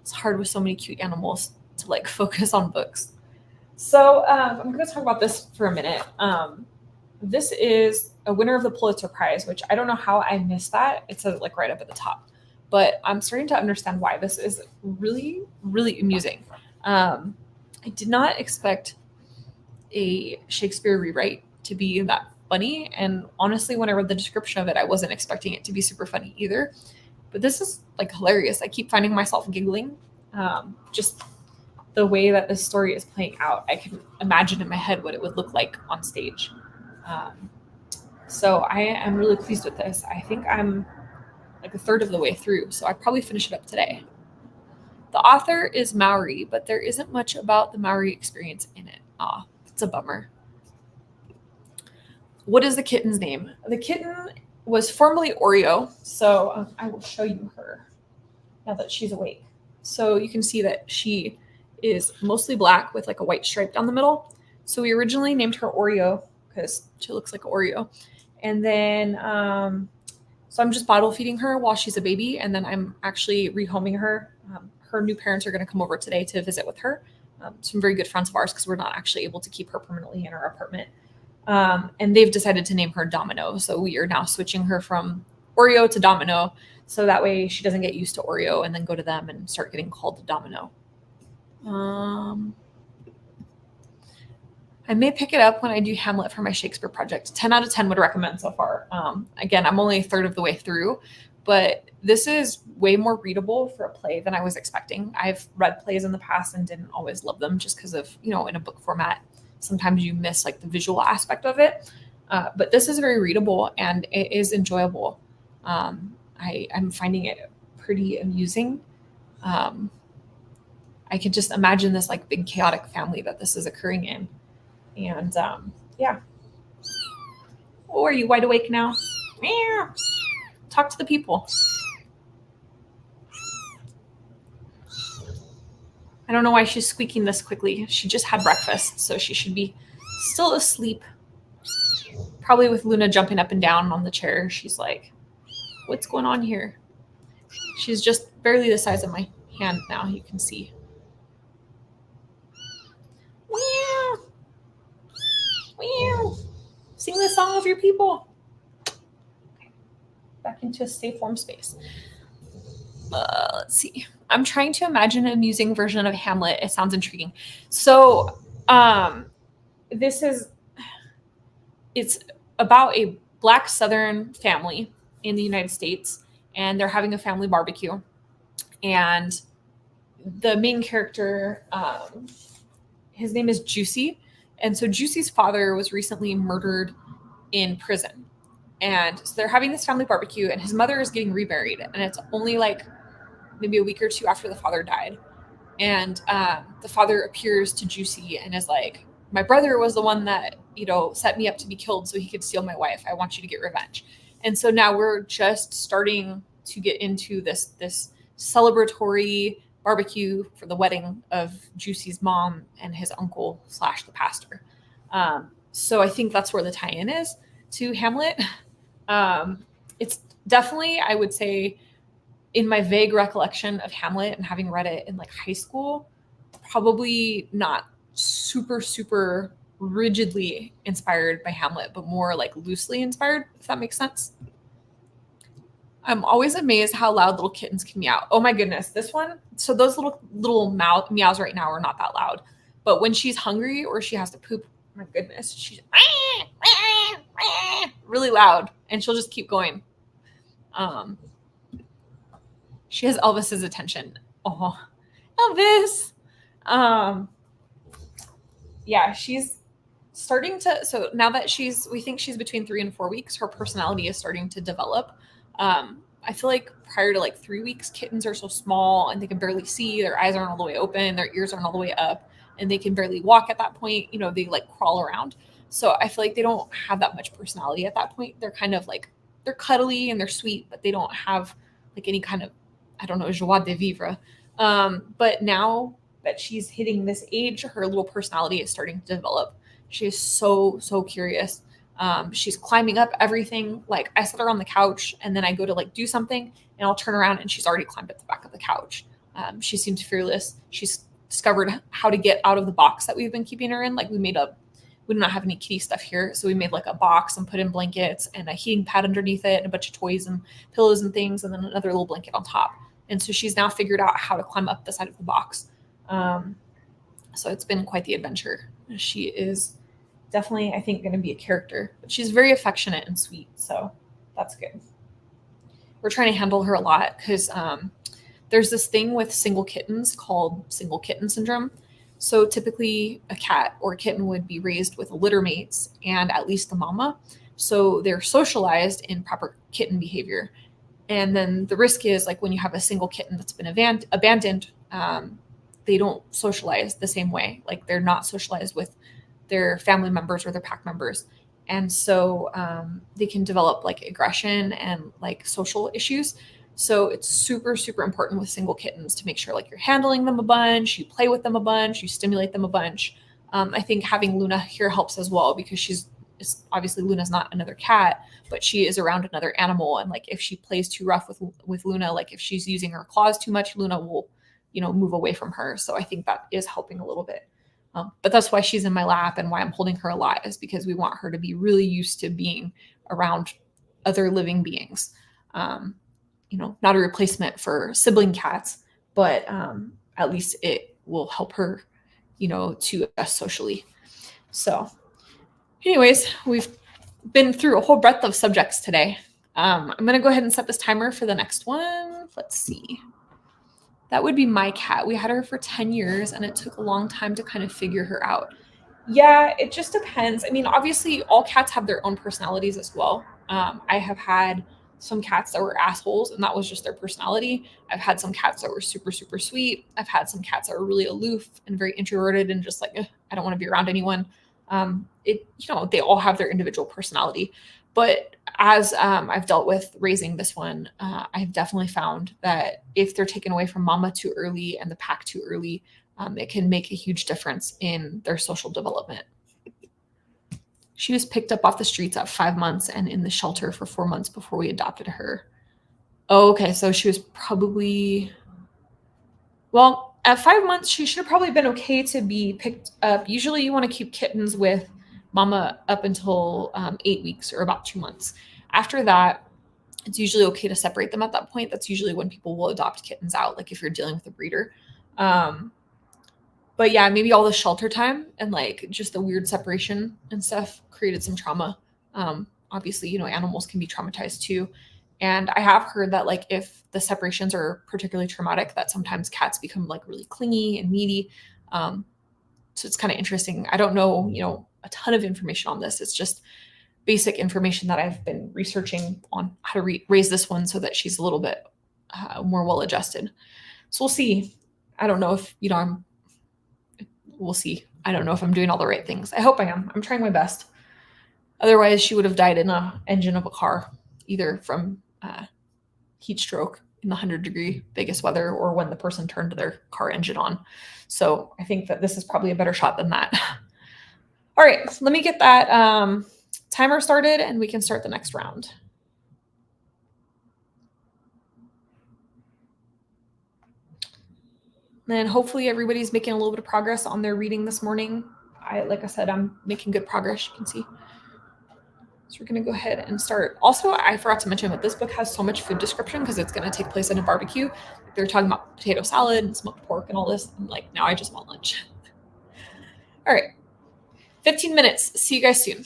It's hard with so many cute animals to like focus on books. So I'm going to talk about this for a minute. This is a winner of the Pulitzer Prize, which I don't know how I missed that. It says like right up at the top, but I'm starting to understand why. This is really, really amusing. I did not expect a Shakespeare rewrite to be that funny. And honestly, when I read the description of it, I wasn't expecting it to be super funny either. But this is like hilarious. I keep finding myself giggling. Just the way that this story is playing out, I can imagine in my head what it would look like on stage. So I am really pleased with this. I think I'm like a third of the way through, so I probably finish it up today. The author is Maori, but there isn't much about the Maori experience in it. It's a bummer. What is the kitten's name? The kitten was formerly Oreo, so I will show you her now that she's awake. So you can see that she is mostly black with like a white stripe down the middle. So we originally named her Oreo because she looks like an Oreo. And then, so I'm just bottle feeding her while she's a baby. And then I'm actually rehoming her. Her new parents are going to come over today to visit with her. Some very good friends of ours because we're not actually able to keep her permanently in our apartment. And they've decided to name her Domino. So we are now switching her from Oreo to Domino. So that way she doesn't get used to Oreo and then go to them and start getting called Domino. I may pick it up when I do Hamlet for my Shakespeare project. 10 out of 10 would recommend so far. Again, I'm only a third of the way through, but this is way more readable for a play than I was expecting. I've read plays in the past and didn't always love them just because of, in a book format, sometimes you miss like the visual aspect of it. But this is very readable and it is enjoyable. I'm finding it pretty amusing. I could just imagine this like big chaotic family that this is occurring in. And yeah. Oh, are you wide awake now? Talk to the people. I don't know why she's squeaking this quickly. She just had breakfast, so she should be still asleep. Probably with Luna jumping up and down on the chair. She's like, what's going on here? She's just barely the size of my hand now, you can see. Sing the song of your people. Okay. Back into a safe, warm space. Let's see. I'm trying to imagine an amusing version of Hamlet. It sounds intriguing. So, it's about a Black Southern family in the United States, and they're having a family barbecue. And the main character, his name is Juicy. And so Juicy's father was recently murdered in prison. And so they're having this family barbecue, and his mother is getting remarried. And it's only like maybe a week or two after the father died. And the father appears to Juicy and is like, my brother was the one that, set me up to be killed so he could steal my wife. I want you to get revenge. And so now we're just starting to get into this celebratory barbecue for the wedding of Juicy's mom and his uncle / the pastor. So I think that's where the tie-in is to Hamlet. It's definitely, I would say, in my vague recollection of Hamlet and having read it in like high school, probably not super rigidly inspired by Hamlet, but more like loosely inspired, if that makes sense. I'm always amazed how loud little kittens can meow. Oh my goodness, this one. So those little meows right now are not that loud, but when she's hungry or she has to poop, my goodness, she's really loud, and she'll just keep going. She has Elvis's attention. Oh, Elvis. Yeah, she's starting to. So now that we think she's between 3 and 4 weeks, her personality is starting to develop. I feel like prior to like 3 weeks, kittens are so small and they can barely see. Their eyes aren't all the way open. Their ears aren't all the way up, and they can barely walk at that point. They like crawl around. So I feel like they don't have that much personality at that point. They're kind of like, they're cuddly and they're sweet, but they don't have like any kind of, I don't know, joie de vivre. But now that she's hitting this age, her little personality is starting to develop. She is so curious. She's climbing up everything. Like I set her on the couch and then I go to like do something and I'll turn around and she's already climbed up the back of the couch. She seems fearless. She's discovered how to get out of the box that we've been keeping her in. Like we do not have any kitty stuff here. So we made like a box and put in blankets and a heating pad underneath it and a bunch of toys and pillows and things, and then another little blanket on top. And so she's now figured out how to climb up the side of the box. So it's been quite the adventure. She is definitely, I think, going to be a character, but she's very affectionate and sweet. So that's good. We're trying to handle her a lot because there's this thing with single kittens called single kitten syndrome. So typically a cat or a kitten would be raised with litter mates and at least the mama. So they're socialized in proper kitten behavior. And then the risk is like when you have a single kitten that's been abandoned, they don't socialize the same way. Like they're not socialized with their family members or their pack members. And so they can develop like aggression and like social issues. So it's super important with single kittens to make sure like you're handling them a bunch, you play with them a bunch, you stimulate them a bunch. I think having Luna here helps as well because obviously Luna's not another cat, but she is around another animal. And like if she plays too rough with Luna, like if she's using her claws too much, Luna will, move away from her. So I think that is helping a little bit. But that's why she's in my lap and why I'm holding her a lot is because we want her to be really used to being around other living beings. Not a replacement for sibling cats, but at least it will help her, to adjust socially. So anyways, we've been through a whole breadth of subjects today. I'm going to go ahead and set this timer for the next one. Let's see. That would be my cat. We had her for 10 years and it took a long time to kind of figure her out. Yeah, it just depends. I mean, obviously all cats have their own personalities as well. I have had some cats that were assholes and that was just their personality. I've had some cats that were super sweet. I've had some cats that were really aloof and very introverted and just like, I don't want to be around anyone. They all have their individual personality. But as I've dealt with raising this one, I've definitely found that if they're taken away from mama too early and the pack too early, it can make a huge difference in their social development. She was picked up off the streets at 5 months and in the shelter for 4 months before we adopted her. Oh, okay. So she was probably, at 5 months, she should have probably been okay to be picked up. Usually you want to keep kittens with mama up until 8 weeks or about 2 months. After that, it's usually okay to separate them at that point. That's usually when people will adopt kittens out, like if you're dealing with a breeder. But yeah, maybe all the shelter time and like just the weird separation and stuff created some trauma. Obviously, you know, animals can be traumatized too. And I have heard that like if the separations are particularly traumatic, that sometimes cats become like really clingy and needy. Um, so it's kind of interesting. I don't know, you know, a ton of information on this. It's just basic information that I've been researching on how to raise this one so that she's a little bit more well adjusted. So we'll see. I don't know if, you know, we'll see. I don't know if I'm doing all the right things. I hope I am. I'm trying my best. Otherwise, she would have died in a engine of a car, either from heat stroke in the 100-degree Vegas weather or when the person turned their car engine on. So I think that this is probably a better shot than that. All right, let me get that timer started and we can start the next round. And hopefully everybody's making a little bit of progress on their reading this morning. Like I said, I'm making good progress, you can see. So we're going to go ahead and start. Also, I forgot to mention that this book has so much food description because it's going to take place in a barbecue. They're talking about potato salad and smoked pork and all this. I'm like, now I just want lunch. All right. 15 minutes. See you guys soon.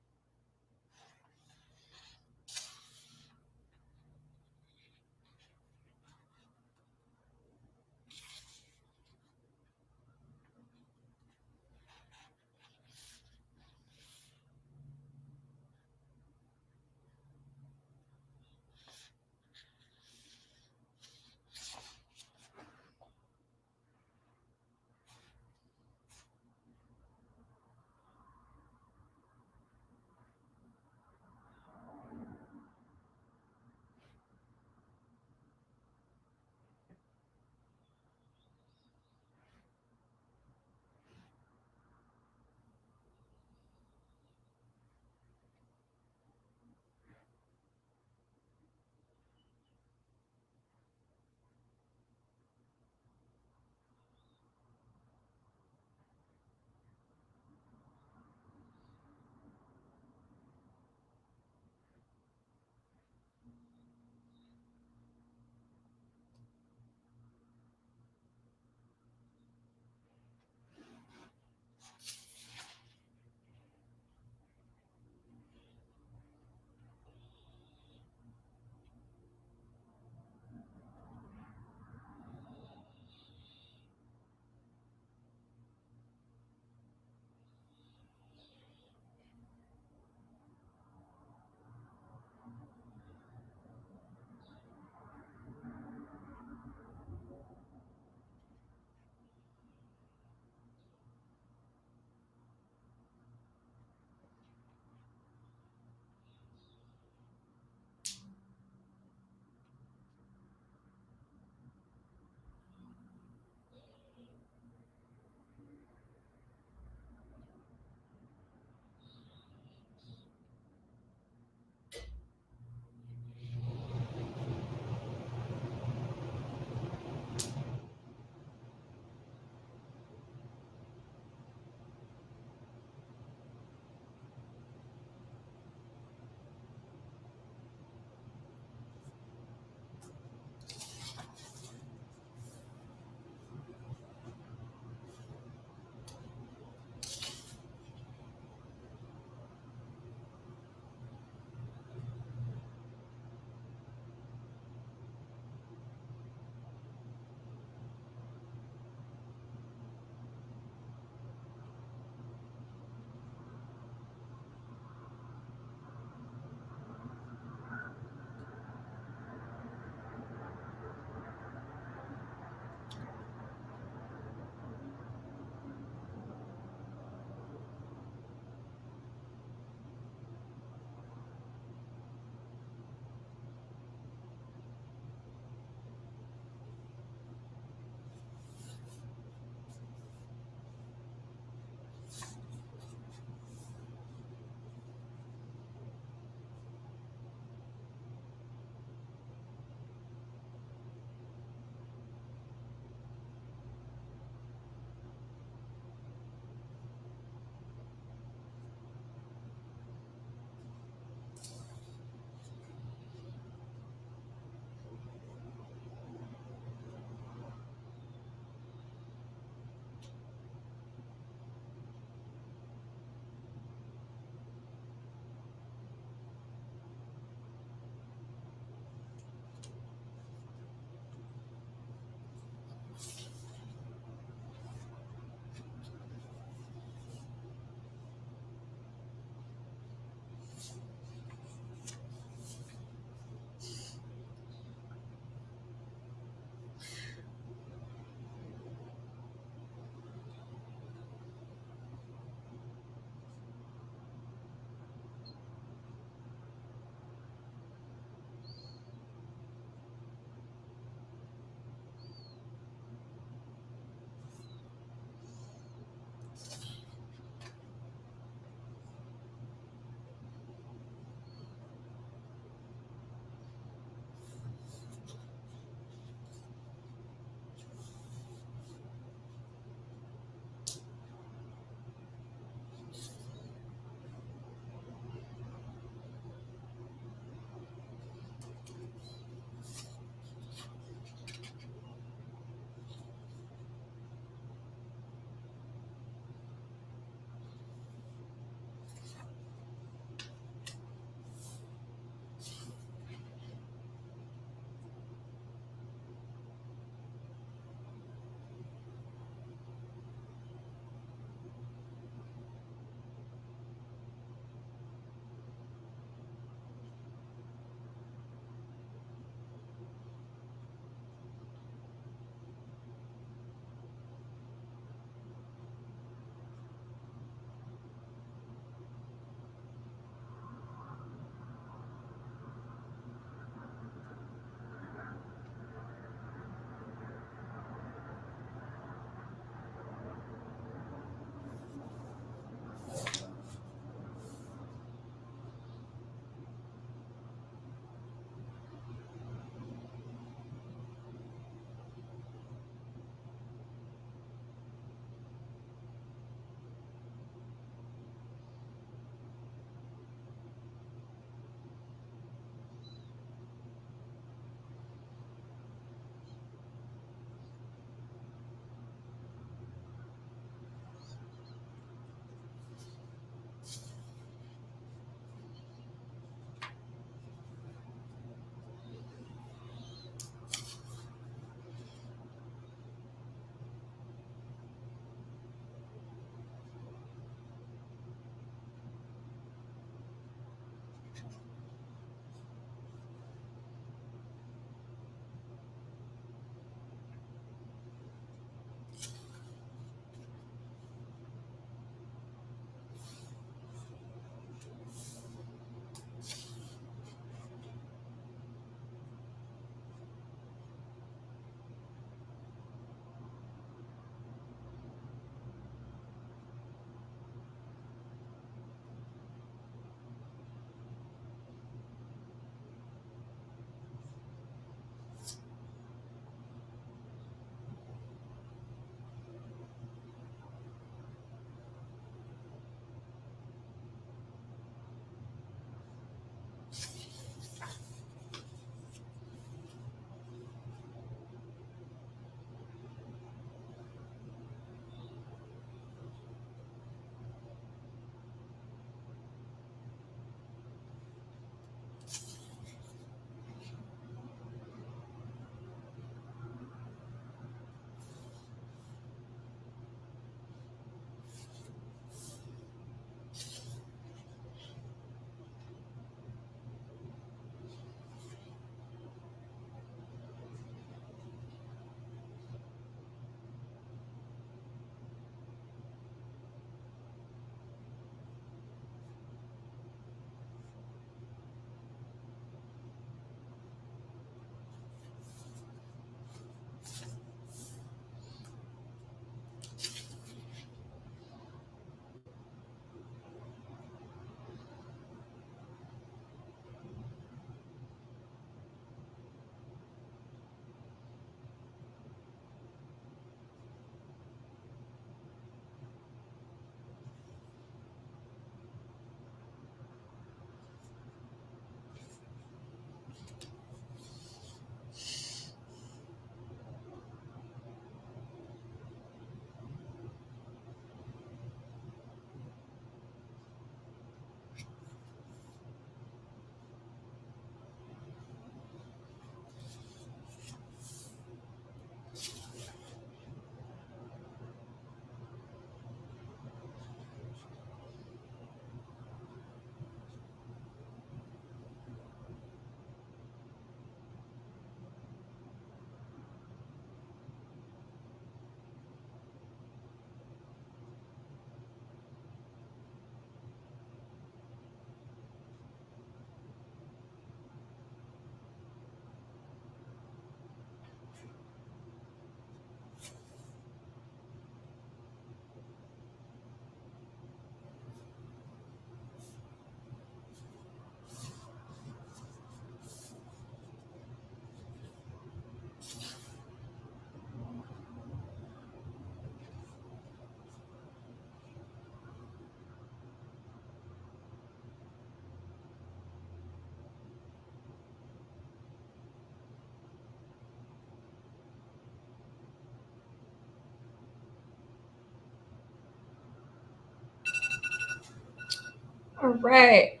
All right.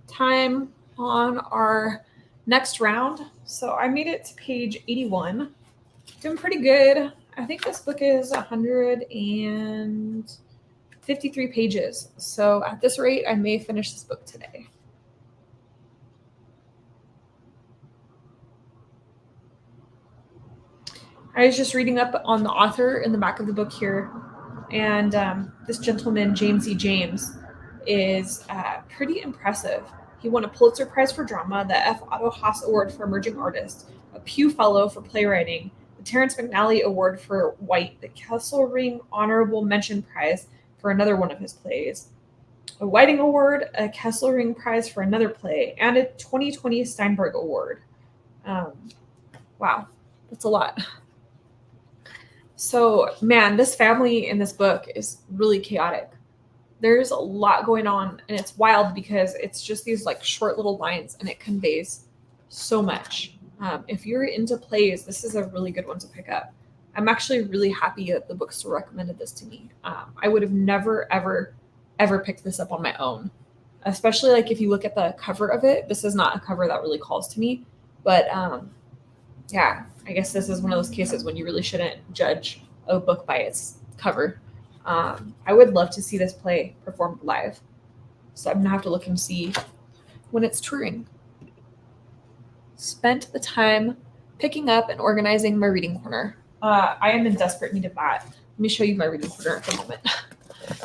Time on our next round. So I made it to page 81. Doing pretty good. I think this book is 153 pages. So at this rate, I may finish this book today. I was just reading up on the author in the back of the book here. And this gentleman, James E. James, is pretty impressive. He won a Pulitzer Prize for Drama, the F. Otto Haas Award for Emerging Artist, a Pew Fellow for Playwriting, the Terrence McNally Award for White, the Kesselring Honorable Mention Prize for another one of his plays, a Whiting Award, a Kesselring Prize for another play, and a 2020 Steinberg Award. Wow, that's a lot. So, man, this family in this book is really chaotic. There's a lot going on, and it's wild because it's just these like short little lines, and it conveys so much. If you're into plays, this is a really good one to pick up. I'm actually really happy that the bookstore recommended this to me. I would have never, ever picked this up on my own, especially like if you look at the cover of it. This is not a cover that really calls to me, but yeah, I guess this is one of those cases when you really shouldn't judge a book by its cover. I would love to see this play performed live. So I'm gonna have to look and see when it's touring. Spent the time picking up and organizing my reading corner. I am in desperate need of that. Let me show you my reading corner at the moment.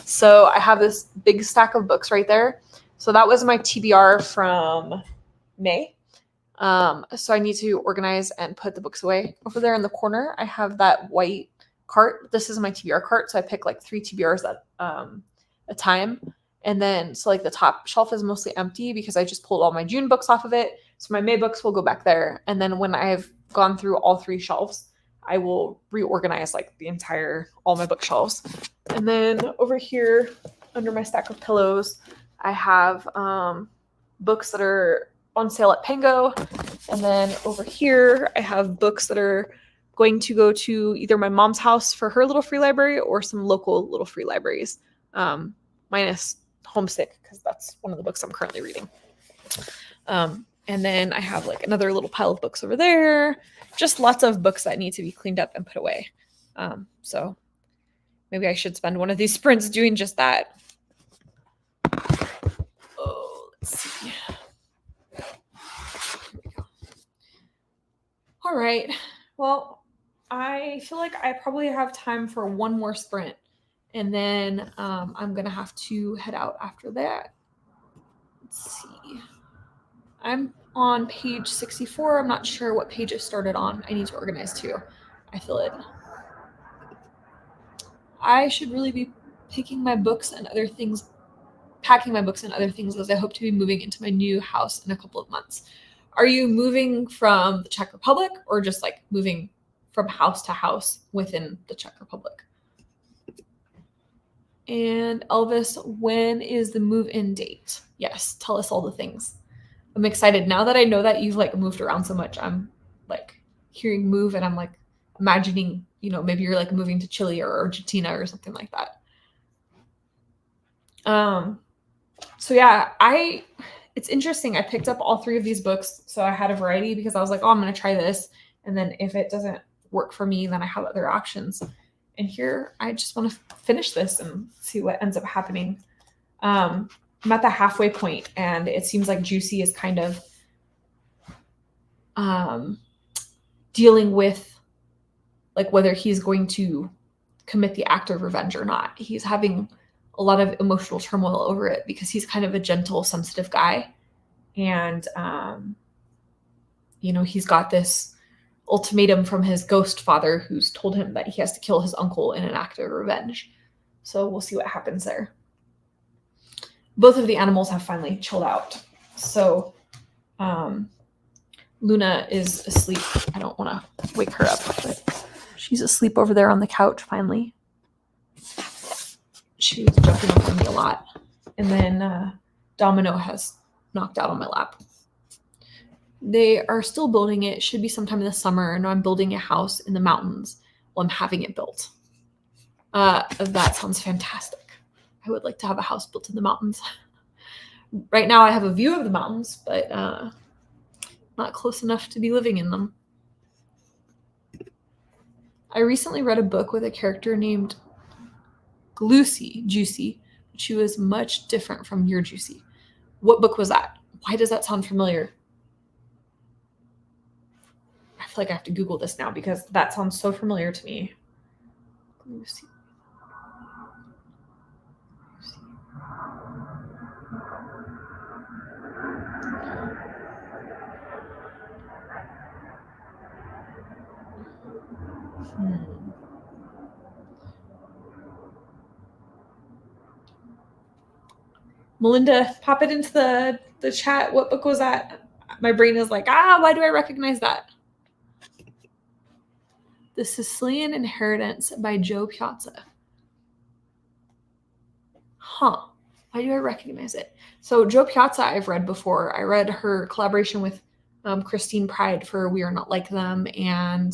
So I have this big stack of books right there. So that was my TBR from May. So I need to organize and put the books away. Over there in the corner, I have that white cart. This is my TBR cart. So I pick like 3 TBRs at a time. And then, so like the top shelf is mostly empty because I just pulled all my June books off of it. So my May books will go back there. And then when I've gone through all 3 shelves, I will reorganize like all my bookshelves. And then over here under my stack of pillows, I have books that are on sale at Pango. And then over here, I have books that are going to go to either my mom's house for her little free library or some local little free libraries, minus Homesick, because that's one of the books I'm currently reading. And then I have like another little pile of books over there, just lots of books that need to be cleaned up and put away. So maybe I should spend one of these sprints doing just that. Oh, let's see. Here we go. All right. Well, I feel like I probably have time for one more sprint, and then I'm going to have to head out after that. Let's see. I'm on page 64. I'm not sure what page it started on. I need to organize too. I feel it. I should really be picking my books and other things, packing my books and other things, as I hope to be moving into my new house in a couple of months. Are you moving from the Czech Republic or just like moving from house to house within the Czech Republic? And Elvis, when is the move-in date? Yes, tell us all the things. I'm excited now that I know that you've like moved around so much. I'm like hearing move and I'm like imagining, maybe you're like moving to Chile or Argentina or something like that. So yeah, it's interesting. I picked up all 3 of these books. So I had a variety because I was like, oh, I'm going to try this. And then if it doesn't work for me, then I have other options. And here I just want to finish this and see what ends up happening. I'm at the halfway point, and it seems like Juicy is kind of dealing with like whether he's going to commit the act of revenge or not. He's having a lot of emotional turmoil over it because he's kind of a gentle, sensitive guy. And, he's got this ultimatum from his ghost father who's told him that he has to kill his uncle in an act of revenge. So we'll see what happens there. Both of the animals have finally chilled out. So Luna is asleep. I don't want to wake her up, but she's asleep over there on the couch finally. She was jumping up on me a lot. And then Domino has knocked out on my lap. They are still building it. It should be sometime in the summer. And I'm building a house in the mountains while I'm having it built. That sounds fantastic. I would like to have a house built in the mountains. Right now I have a view of the mountains, but not close enough to be living in them. I recently read a book with a character named Juicy. She was much different from your Juicy. What book was that? Why does that sound familiar? I feel like I have to Google this now because that sounds so familiar to me. Lucy. Melinda, pop it into the chat. What book was that? My brain is like, why do I recognize that? The Sicilian Inheritance by Joe Piazza. Huh. Why do I recognize it? So Joe Piazza I've read before. I read her collaboration with Christine Pride for We Are Not Like Them. And,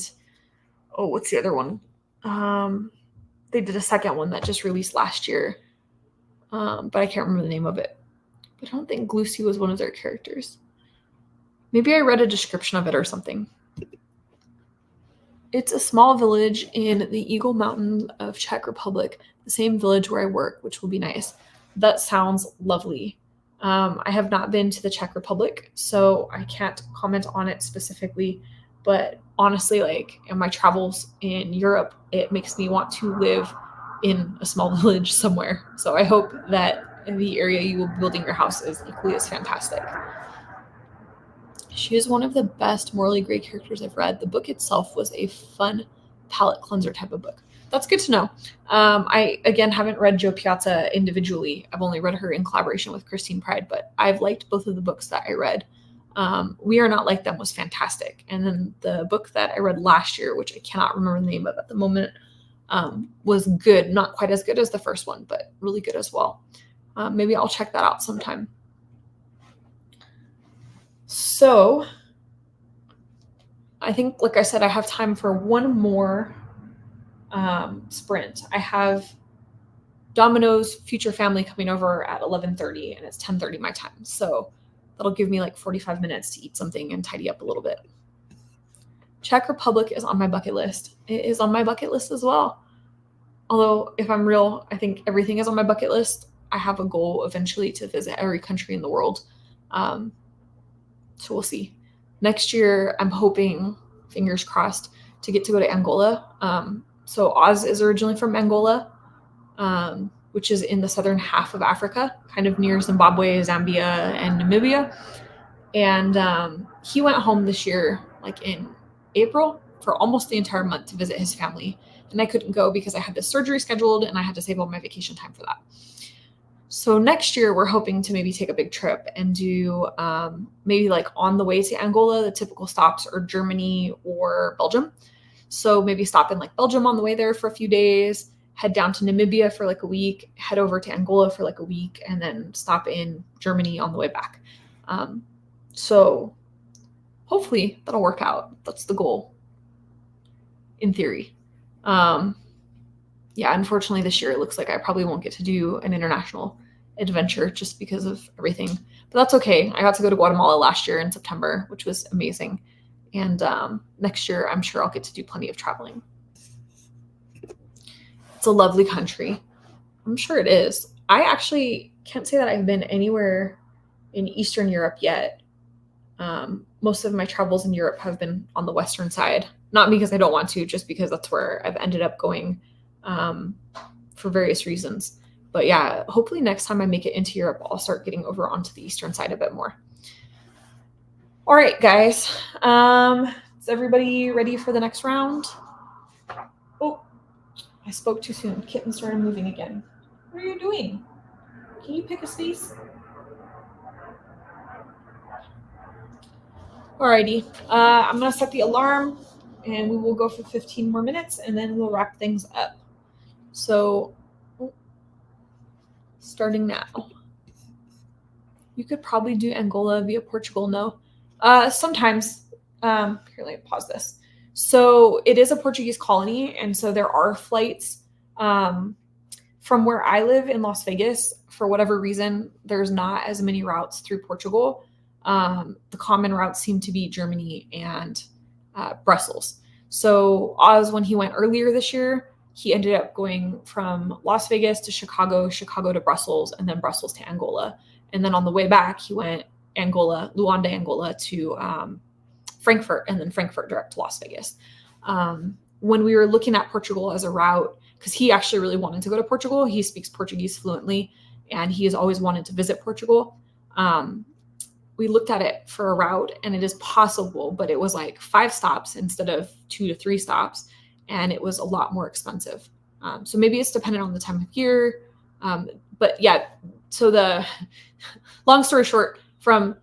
what's the other one? They did a second one that just released last year. But I can't remember the name of it. But I don't think Lucy was one of their characters. Maybe I read a description of it or something. It's a small village in the Eagle Mountains of Czech Republic, the same village where I work, which will be nice. That sounds lovely. I have not been to the Czech Republic, so I can't comment on it specifically. But honestly, like in my travels in Europe, it makes me want to live in a small village somewhere. So I hope that the area you will be building your house is equally as fantastic. She is one of the best morally gray characters I've read. The book itself was a fun palate cleanser type of book. That's good to know. I, again, haven't read Joe Piazza individually. I've only read her in collaboration with Christine Pride, but I've liked both of the books that I read. We Are Not Like Them was fantastic. And then the book that I read last year, which I cannot remember the name of at the moment, was good. Not quite as good as the first one, but really good as well. Maybe I'll check that out sometime. So I think, like I said, I have time for one more sprint. I have Domino's Future Family coming over at 11:30 and it's 10:30 my time. So that'll give me like 45 minutes to eat something and tidy up a little bit. Czech Republic is on my bucket list. It is on my bucket list as well. Although, if I'm real, I think everything is on my bucket list. I have a goal eventually to visit every country in the world. So we'll see. Next year, I'm hoping, fingers crossed, to get to go to Angola. So Oz is originally from Angola, which is in the southern half of Africa, kind of near Zimbabwe, Zambia, and Namibia. And he went home this year, like in April, for almost the entire month to visit his family. And I couldn't go because I had this surgery scheduled and I had to save all my vacation time for that. So next year, we're hoping to maybe take a big trip and do maybe like on the way to Angola, the typical stops are Germany or Belgium. So maybe stop in like Belgium on the way there for a few days, head down to Namibia for like a week, head over to Angola for like a week, and then stop in Germany on the way back. So hopefully that'll work out. That's the goal in theory. Yeah, unfortunately this year it looks like I probably won't get to do an international adventure just because of everything. But that's okay. I got to go to Guatemala last year in September, which was amazing. And next year I'm sure I'll get to do plenty of traveling. It's a lovely country. I'm sure it is. I actually can't say that I've been anywhere in Eastern Europe yet. Most of my travels in Europe have been on the Western side. Not because I don't want to, just because that's where I've ended up going for various reasons. But yeah, hopefully next time I make it into Europe, I'll start getting over onto the Eastern side a bit more. All right, guys. Is everybody ready for the next round? Oh, I spoke too soon. Kitten started moving again. What are you doing? Can you pick a space? Alrighty. I'm going to set the alarm and we will go for 15 more minutes and then we'll wrap things up. So, starting now. You could probably do Angola via Portugal, no? Sometimes. Here, let me pause this. So, it is a Portuguese colony, and so there are flights From where I live in Las Vegas, for whatever reason, there's not as many routes through Portugal. The common routes seem to be Germany and Brussels. So Oz, when he went earlier this year, he ended up going from Las Vegas to Chicago, Chicago to Brussels, and then Brussels to Angola. And then on the way back, he went Angola, Luanda, Angola to Frankfurt, and then Frankfurt direct to Las Vegas. When we were looking at Portugal as a route, because he actually really wanted to go to Portugal, he speaks Portuguese fluently, and he has always wanted to visit Portugal. We looked at it for a route, and it is possible, but it was like 5 stops instead of 2 to 3 stops, and it was a lot more expensive. So maybe it's dependent on the time of year. But yeah, so the long story short, from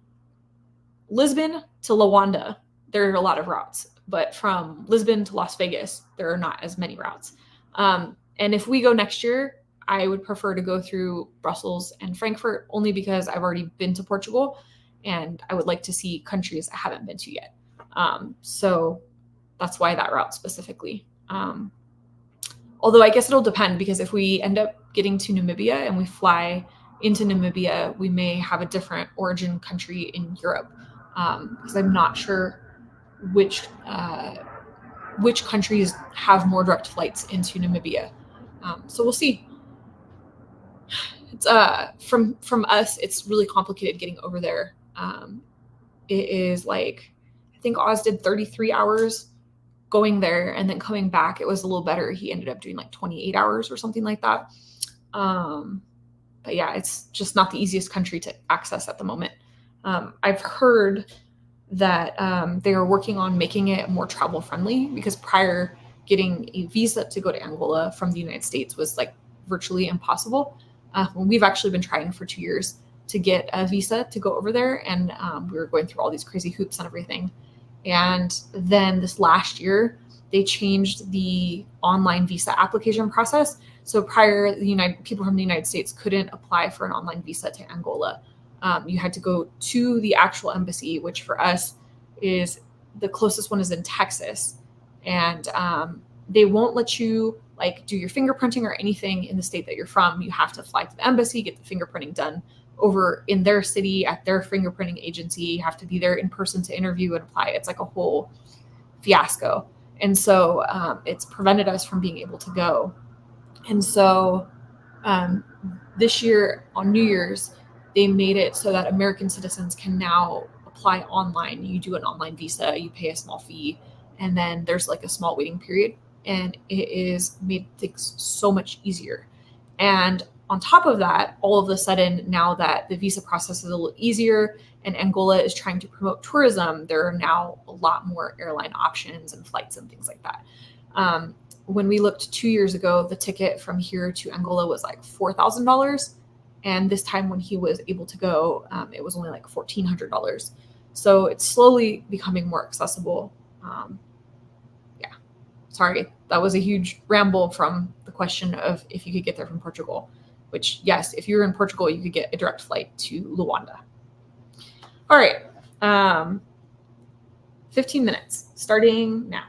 Lisbon to Luanda, there are a lot of routes, but from Lisbon to Las Vegas, there are not as many routes. And if we go next year, I would prefer to go through Brussels and Frankfurt only because I've already been to Portugal and I would like to see countries I haven't been to yet. So that's why that route specifically. Although I guess it'll depend, because if we end up getting to Namibia and we fly into Namibia, we may have a different origin country in Europe, because I'm not sure which countries have more direct flights into Namibia. So we'll see. It's from us, it's really complicated getting over there. It is like, I think Oz did 33 hours going there, and then coming back, it was a little better. He ended up doing like 28 hours or something like that. But yeah, it's just not the easiest country to access at the moment. I've heard that they are working on making it more travel friendly, because prior, getting a visa to go to Angola from the United States was like virtually impossible. We've actually been trying for 2 years to get a visa to go over there, and we were going through all these crazy hoops and everything. And then this last year, they changed the online visa application process. So prior, people from the United States couldn't apply for an online visa to Angola. You had to go to the actual embassy, which for us is the closest one is in Texas, and they won't let you like do your fingerprinting or anything in the state that you're from. You have to fly to the embassy, get the fingerprinting done over in their city at their fingerprinting agency. You have to be there in person to interview and apply. It's like a whole fiasco. And so it's prevented us from being able to go. And so this year on New Year's, they made it so that American citizens can now apply online. You do an online visa, you pay a small fee, and then there's like a small waiting period. And it is made things so much easier. And on top of that, all of a sudden, now that the visa process is a little easier and Angola is trying to promote tourism, there are now a lot more airline options and flights and things like that. When we looked 2 years ago, the ticket from here to Angola was like $4,000. And this time when he was able to go, it was only like $1,400. So it's slowly becoming more accessible. Yeah, sorry, that was a huge ramble from the question of if you could get there from Portugal, which, yes, if you were in Portugal, you could get a direct flight to Luanda. All right, 15 minutes, starting now.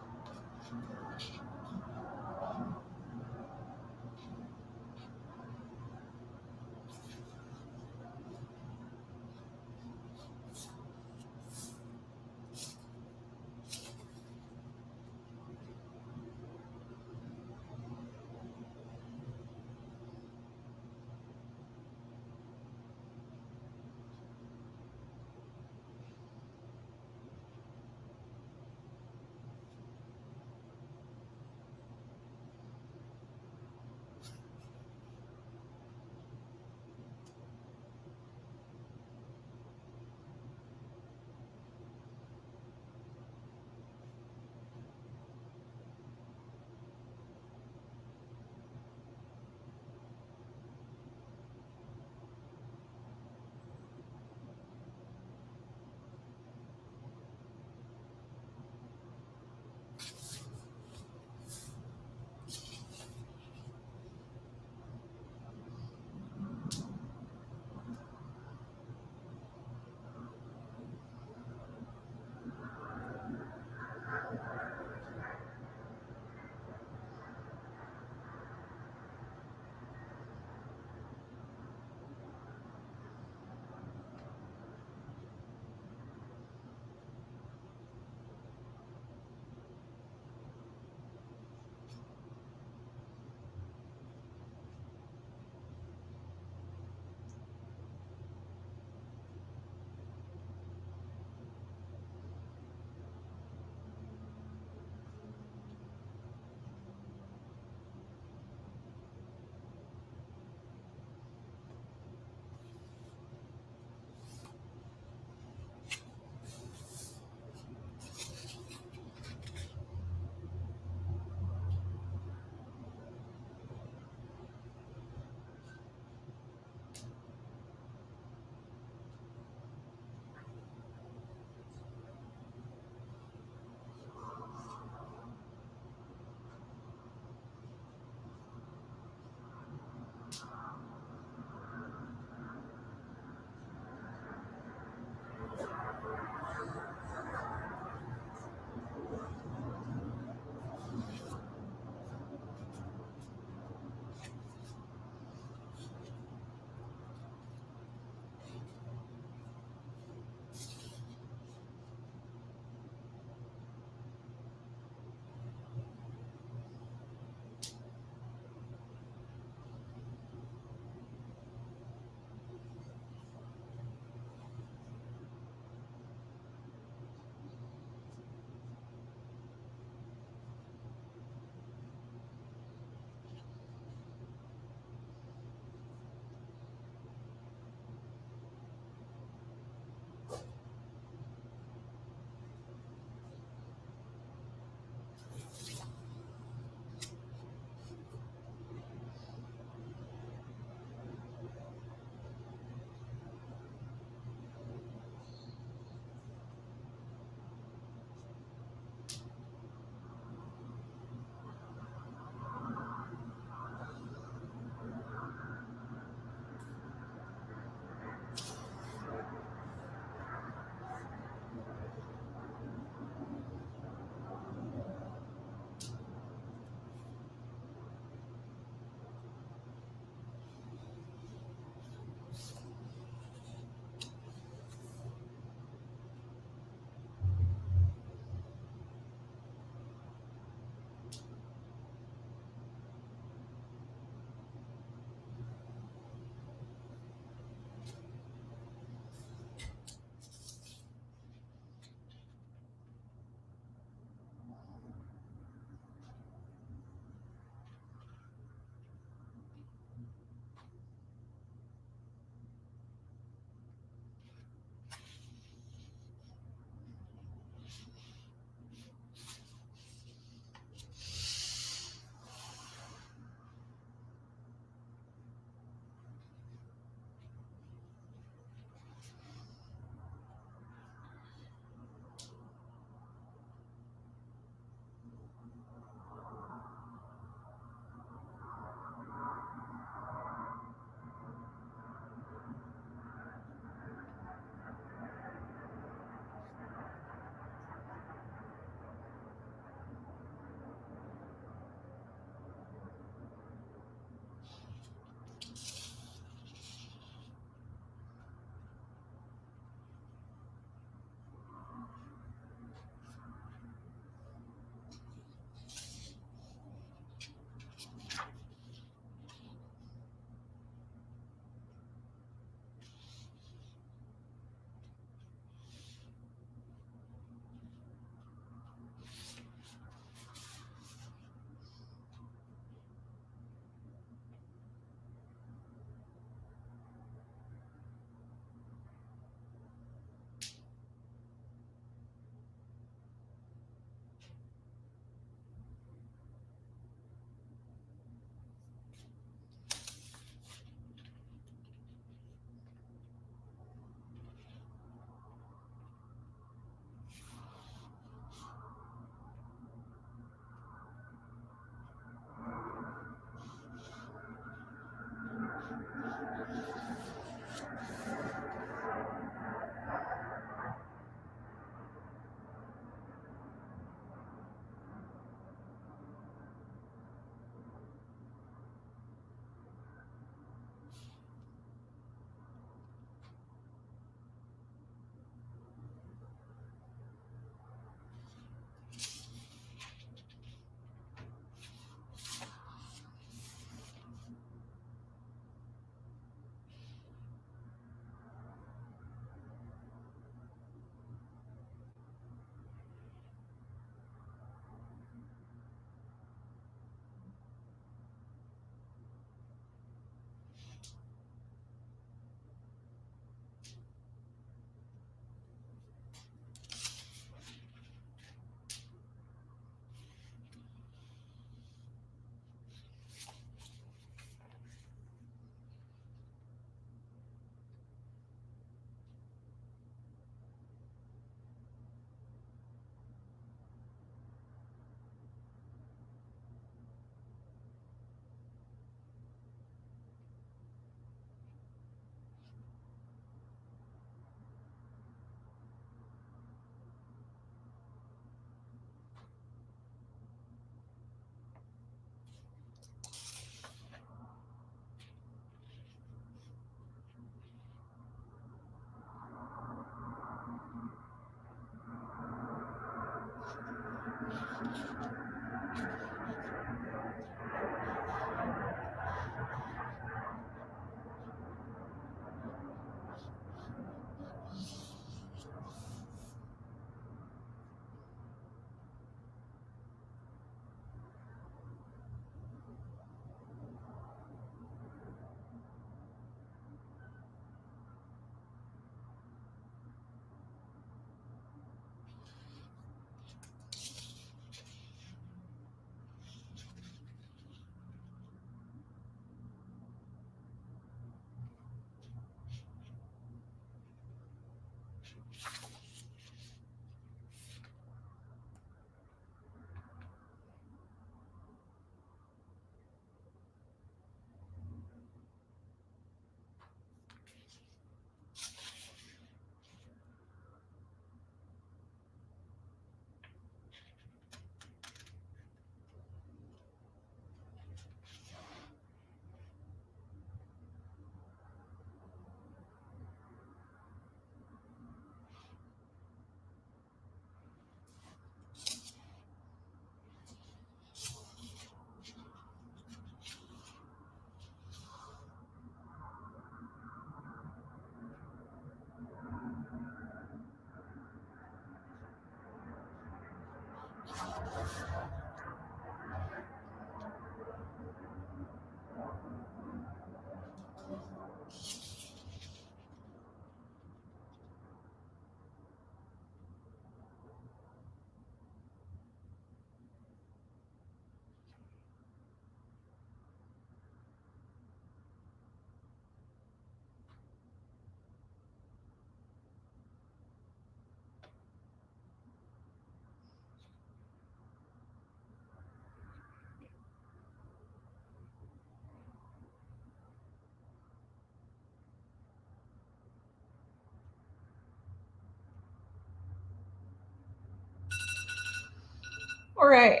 All right.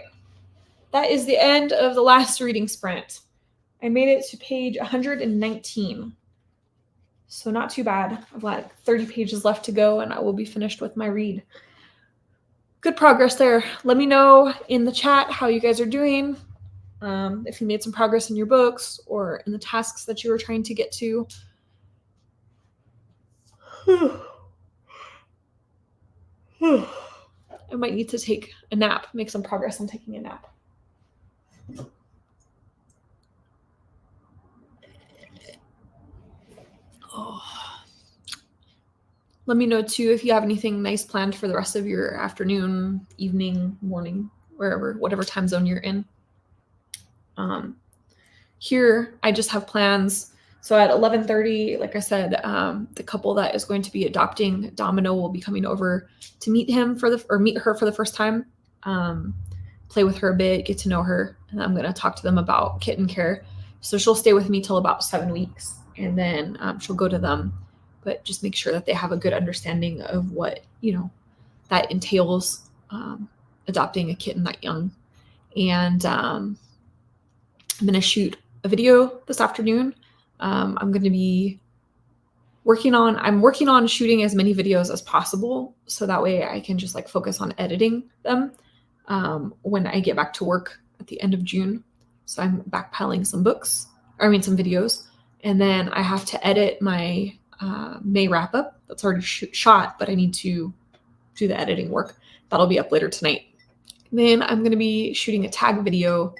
That is the end of the last reading sprint. I made it to page 119. So not too bad. I've got 30 pages left to go and I will be finished with my read. Good progress there. Let me know in the chat how you guys are doing. If you made some progress in your books or in the tasks that you were trying to get to. I might need to take a nap, make some progress on taking a nap. Oh. Let me know too if you have anything nice planned for the rest of your afternoon, evening, morning, wherever, whatever time zone you're in. Here, I just have plans. So at 11:30, like I said, the couple that is going to be adopting Domino will be coming over to meet him meet her for the first time, play with her a bit, get to know her, and I'm going to talk to them about kitten care. So she'll stay with me till about 7 weeks, and then she'll go to them. But just make sure that they have a good understanding of what that entails, adopting a kitten that young. And I'm going to shoot a video this afternoon. I'm going to be working on shooting as many videos as possible, so that way I can just focus on editing them when I get back to work at the end of June. So I'm backpiling some videos, and then I have to edit my May wrap up. That's already shot, but I need to do the editing work. That'll be up later tonight. Then I'm going to be shooting a tag video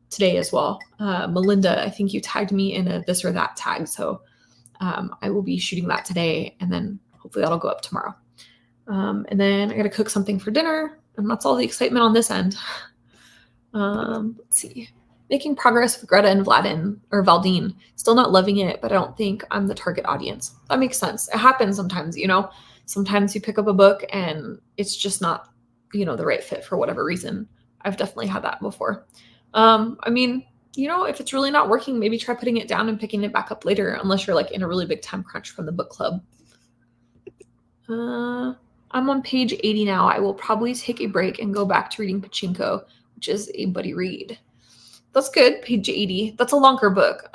today as well. Melinda, I think you tagged me in a this or that tag. So I will be shooting that today, and then hopefully that'll go up tomorrow. And then I got to cook something for dinner, and that's all the excitement on this end. Let's see. Making progress with Greta and Valdine. Still not loving it, but I don't think I'm the target audience. That makes sense. It happens sometimes, Sometimes you pick up a book and it's just not, the right fit for whatever reason. I've definitely had that before. If it's really not working, maybe try putting it down and picking it back up later, unless you're in a really big time crunch from the book club. I'm on page 80 now. I will probably take a break and go back to reading Pachinko, which is a buddy read. That's good. Page 80. That's a longer book.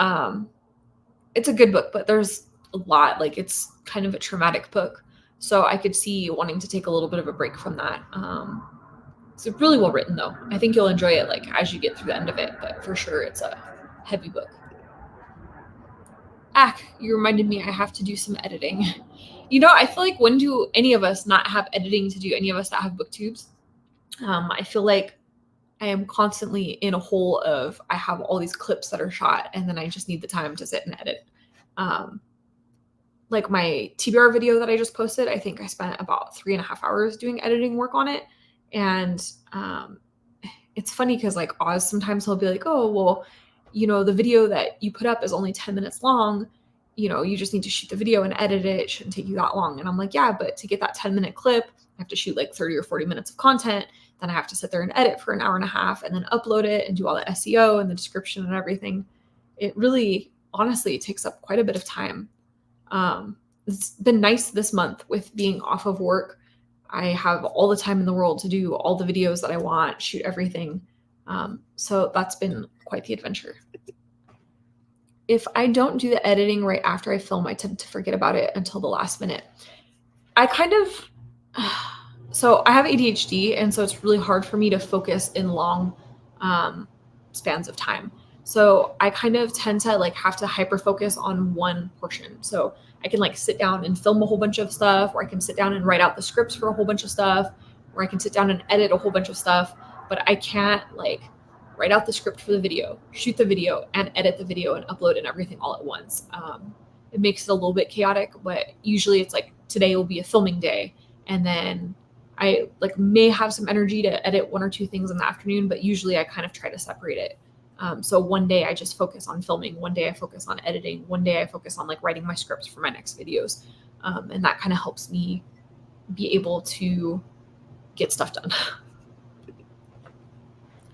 It's a good book, but there's a lot. It's kind of a traumatic book. So I could see wanting to take a little bit of a break from that. It's really well written, though. I think you'll enjoy it as you get through the end of it, but for sure it's a heavy book. You reminded me I have to do some editing. I feel like when do any of us not have editing to do, any of us that have booktubes? I feel like I am constantly in a hole of I have all these clips that are shot, and then I just need the time to sit and edit. My TBR video that I just posted, I think I spent about 3.5 hours doing editing work on it. And it's funny because Oz sometimes he'll be like, oh, well, the video that you put up is only 10 minutes long. you just need to shoot the video and edit it. It shouldn't take you that long. And I'm like, yeah, but to get that 10-minute clip, I have to shoot like 30 or 40 minutes of content. Then I have to sit there and edit for an hour and a half and then upload it and do all the SEO and the description and everything. It really, honestly, takes up quite a bit of time. It's been nice this month with being off of work. I have all the time in the world to do all the videos that I want, shoot everything. So that's been quite the adventure. If I don't do the editing right after I film, I tend to forget about it until the last minute. So I have ADHD, and so it's really hard for me to focus in long spans of time. So I kind of tend to like have to hyper focus on one portion. So I can like sit down and film a whole bunch of stuff, or I can sit down and write out the scripts for a whole bunch of stuff, or I can sit down and edit a whole bunch of stuff, but I can't like write out the script for the video, shoot the video, and edit the video and upload and everything all at once. It makes it a little bit chaotic, but usually it's like today will be a filming day, and then I like may have some energy to edit one or two things in the afternoon, but usually I kind of try to separate it. So one day I just focus on filming, one day I focus on editing, one day I focus on like writing my scripts for my next videos. And that kind of helps me be able to get stuff done.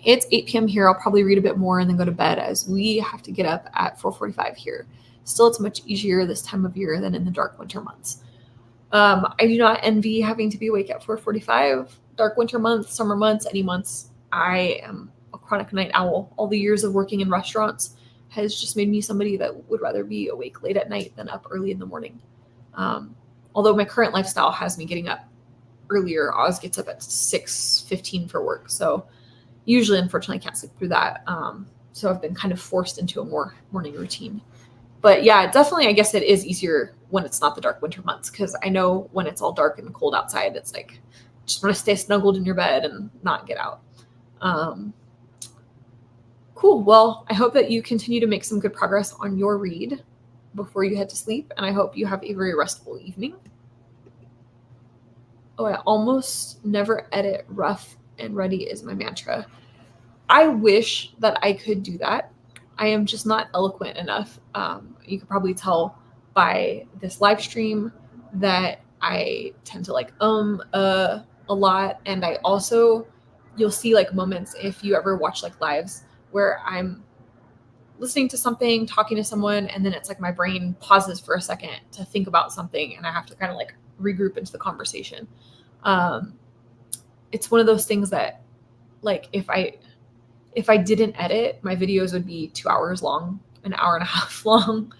It's 8 p.m. here. I'll probably read a bit more and then go to bed as we have to get up at 4:45 here. Still, it's much easier this time of year than in the dark winter months. I do not envy having to be awake at 4:45. Dark winter months, summer months, any months. I am a chronic night owl. All the years of working in restaurants has just made me somebody that would rather be awake late at night than up early in the morning. Although my current lifestyle has me getting up earlier. Oz gets up at 6:15 for work. So usually, unfortunately, I can't sleep through that. So I've been kind of forced into a more morning routine. But yeah, definitely, I guess it is easier when it's not the dark winter months, because I know when it's all dark and cold outside, it's like, just want to stay snuggled in your bed and not get out. Cool. Well, I hope that you continue to make some good progress on your read before you head to sleep, and I hope you have a very restful evening. Oh, I almost never edit. Rough and ready is my mantra. I wish that I could do that. I am just not eloquent enough. You could probably tell by this live stream that I tend to like a lot. And I also, you'll see like moments if you ever watch like lives where I'm listening to something, talking to someone, and then it's like my brain pauses for a second to think about something and I have to kind of like regroup into the conversation. It's one of those things that like if I didn't edit, my videos would be 2 hours long, an hour and a half long.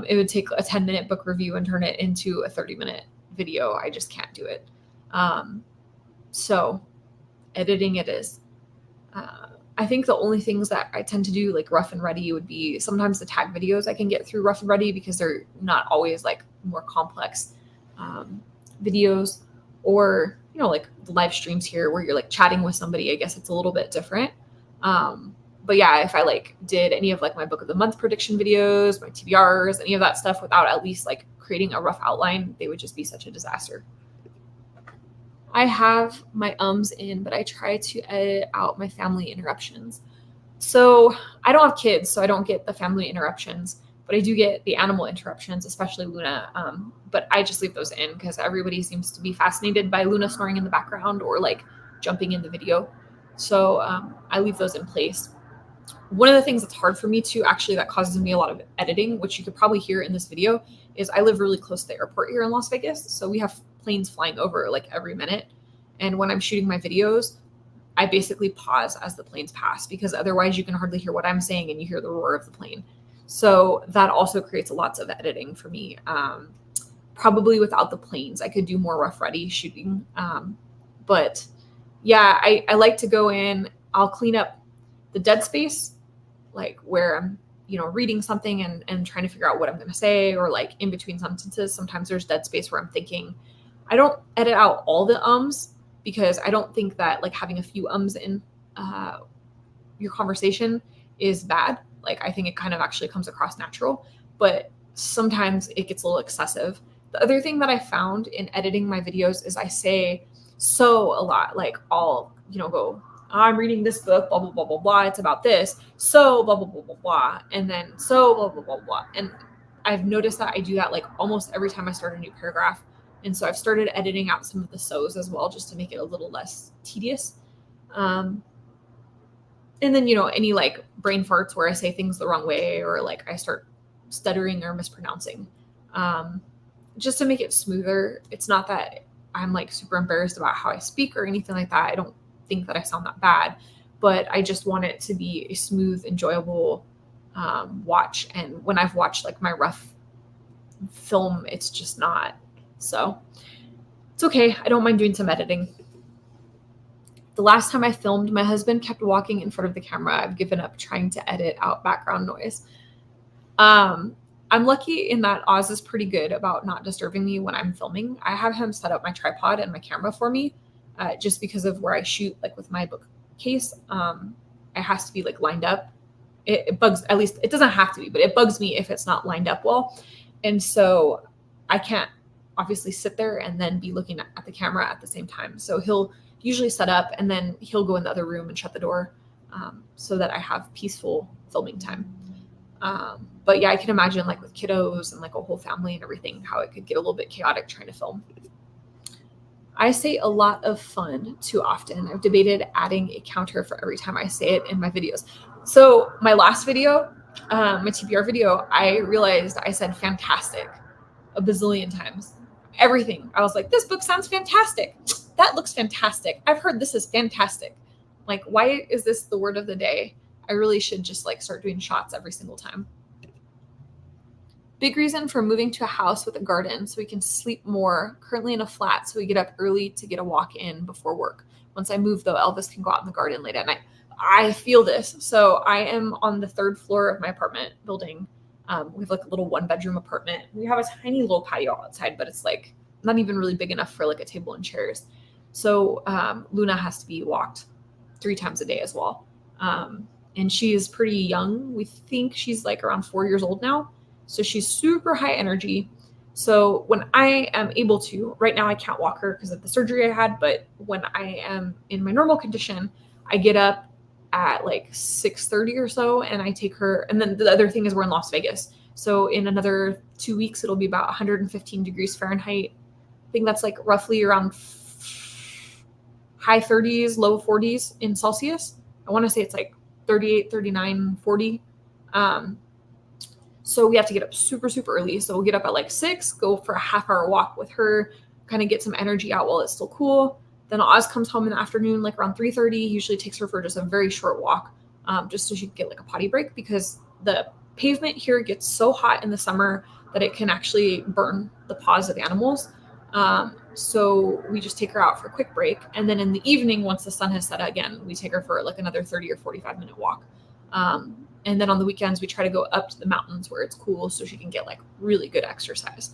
It would take a 10-minute book review and turn it into a 30-minute video. I just can't do it. So editing it is. I think the only things that I tend to do like rough and ready would be sometimes the tag videos I can get through rough and ready because they're not always like more complex videos, or, you know, like the live streams here where you're like chatting with somebody. I guess it's a little bit different. But yeah, if I like did any of like my book of the month prediction videos, my TBRs, any of that stuff without at least like creating a rough outline, they would just be such a disaster. I have my ums in, but I try to edit out my family interruptions. So I don't have kids, so I don't get the family interruptions, but I do get the animal interruptions, especially Luna. But I just leave those in because everybody seems to be fascinated by Luna snoring in the background or like jumping in the video. So I leave those in place. One of the things that's hard for me too, actually, that causes me a lot of editing, which you could probably hear in this video, is I live really close to the airport here in Las Vegas. So we have planes flying over like every minute. And when I'm shooting my videos, I basically pause as the planes pass because otherwise you can hardly hear what I'm saying and you hear the roar of the plane. So that also creates lots of editing for me. Probably without the planes, I could do more rough ready shooting. But yeah, I like to go in, I'll clean up the dead space, like where I'm, you know, reading something and trying to figure out what I'm going to say, or like in between sentences. Sometimes there's dead space where I'm thinking. I don't edit out all the ums because I don't think that like having a few ums in your conversation is bad. Like I think it kind of actually comes across natural, but sometimes it gets a little excessive. The other thing that I found in editing my videos is I say so a lot. Like I'll, you know, go, I'm reading this book, blah, blah, blah, blah, blah. It's about this. So blah, blah, blah, blah, blah. And then so blah, blah, blah, blah. And I've noticed that I do that like almost every time I start a new paragraph. And so I've started editing out some of the so's as well, just to make it a little less tedious. And then, any like brain farts where I say things the wrong way, or like I start stuttering or mispronouncing, just to make it smoother. It's not that I'm like super embarrassed about how I speak or anything like that. I don't think that I sound that bad, but I just want it to be a smooth, enjoyable watch. And when I've watched like my rough film, it's just not. So it's okay. I don't mind doing some editing. The last time I filmed, my husband kept walking in front of the camera. I've given up trying to edit out background noise. I'm lucky in that Oz is pretty good about not disturbing me when I'm filming. I have him set up my tripod and my camera for me, just because of where I shoot, like with my bookcase. It has to be like lined up. It bugs, at least it doesn't have to be, but it bugs me if it's not lined up well. And so I can't obviously sit there and then be looking at the camera at the same time. So he'll usually set up and then he'll go in the other room and shut the door, so that I have peaceful filming time. But yeah, I can imagine like with kiddos and like a whole family and everything, how it could get a little bit chaotic trying to film. I say a lot of fun too often. I've debated adding a counter for every time I say it in my videos. So my last video, my TBR video, I realized I said fantastic a bazillion times. Everything. I was like, this book sounds fantastic. That looks fantastic. I've heard this is fantastic. Like, why is this the word of the day? I really should just like start doing shots every single time. Big reason for moving to a house with a garden so we can sleep more. Currently in a flat, so we get up early to get a walk in before work. Once I move though, Elvis can go out in the garden late at night. I feel this. So I am on the 3rd floor of my apartment building. We have like a little 1-bedroom apartment. We have a tiny little patio outside, but it's like not even really big enough for like a table and chairs. So Luna has to be walked 3 times a day as well. And she is pretty young. We think she's like around 4 years old now. So she's super high energy. So when I am able to, right now I can't walk her because of the surgery I had, but when I am in my normal condition, I get up at like 6:30 or so and I take her. And then the other thing is we're in Las Vegas. So in another 2 weeks, it'll be about 115 degrees Fahrenheit. I think that's like roughly around high 30s, low 40s in Celsius. I want to say it's like 38, 39, 40. So we have to get up super, super early. So we'll get up at like 6, go for a half-hour walk with her, kind of get some energy out while it's still cool. Then Oz comes home in the afternoon, like around 3:30. Usually takes her for just a very short walk, just so she can get like a potty break, because the pavement here gets so hot in the summer that it can actually burn the paws of animals. So we just take her out for a quick break. And then in the evening, once the sun has set again, we take her for like another 30 or 45 minute walk. And then on the weekends, we try to go up to the mountains where it's cool so she can get like really good exercise.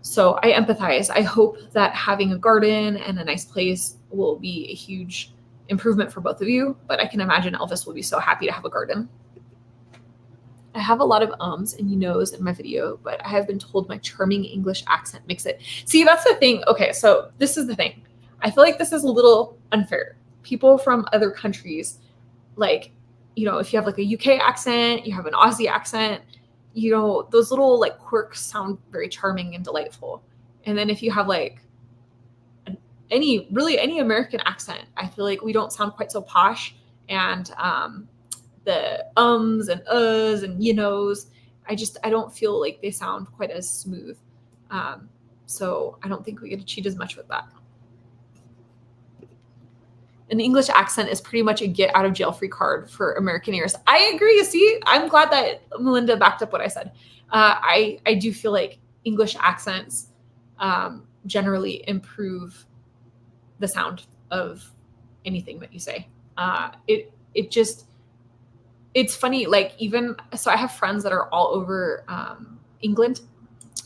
So I empathize. I hope that having a garden and a nice place will be a huge improvement for both of you, but I can imagine Elvis will be so happy to have a garden. I have a lot of ums and knows in my video, but I have been told my charming English accent makes it. See, that's the thing. Okay, so this is the thing. I feel like this is a little unfair. People from other countries, like, if you have like a UK accent, you have an Aussie accent, those little like quirks sound very charming and delightful. And then if you have like any American accent, I feel like we don't sound quite so posh. And the ums and uhs and knows, I don't feel like they sound quite as smooth. So I don't think we get to cheat as much with that. An English accent is pretty much a get out of jail free card for American ears. I agree. See, I'm glad that Melinda backed up what I said. I do feel like English accents generally improve the sound of anything that you say. It's funny. Like, even so, I have friends that are all over England.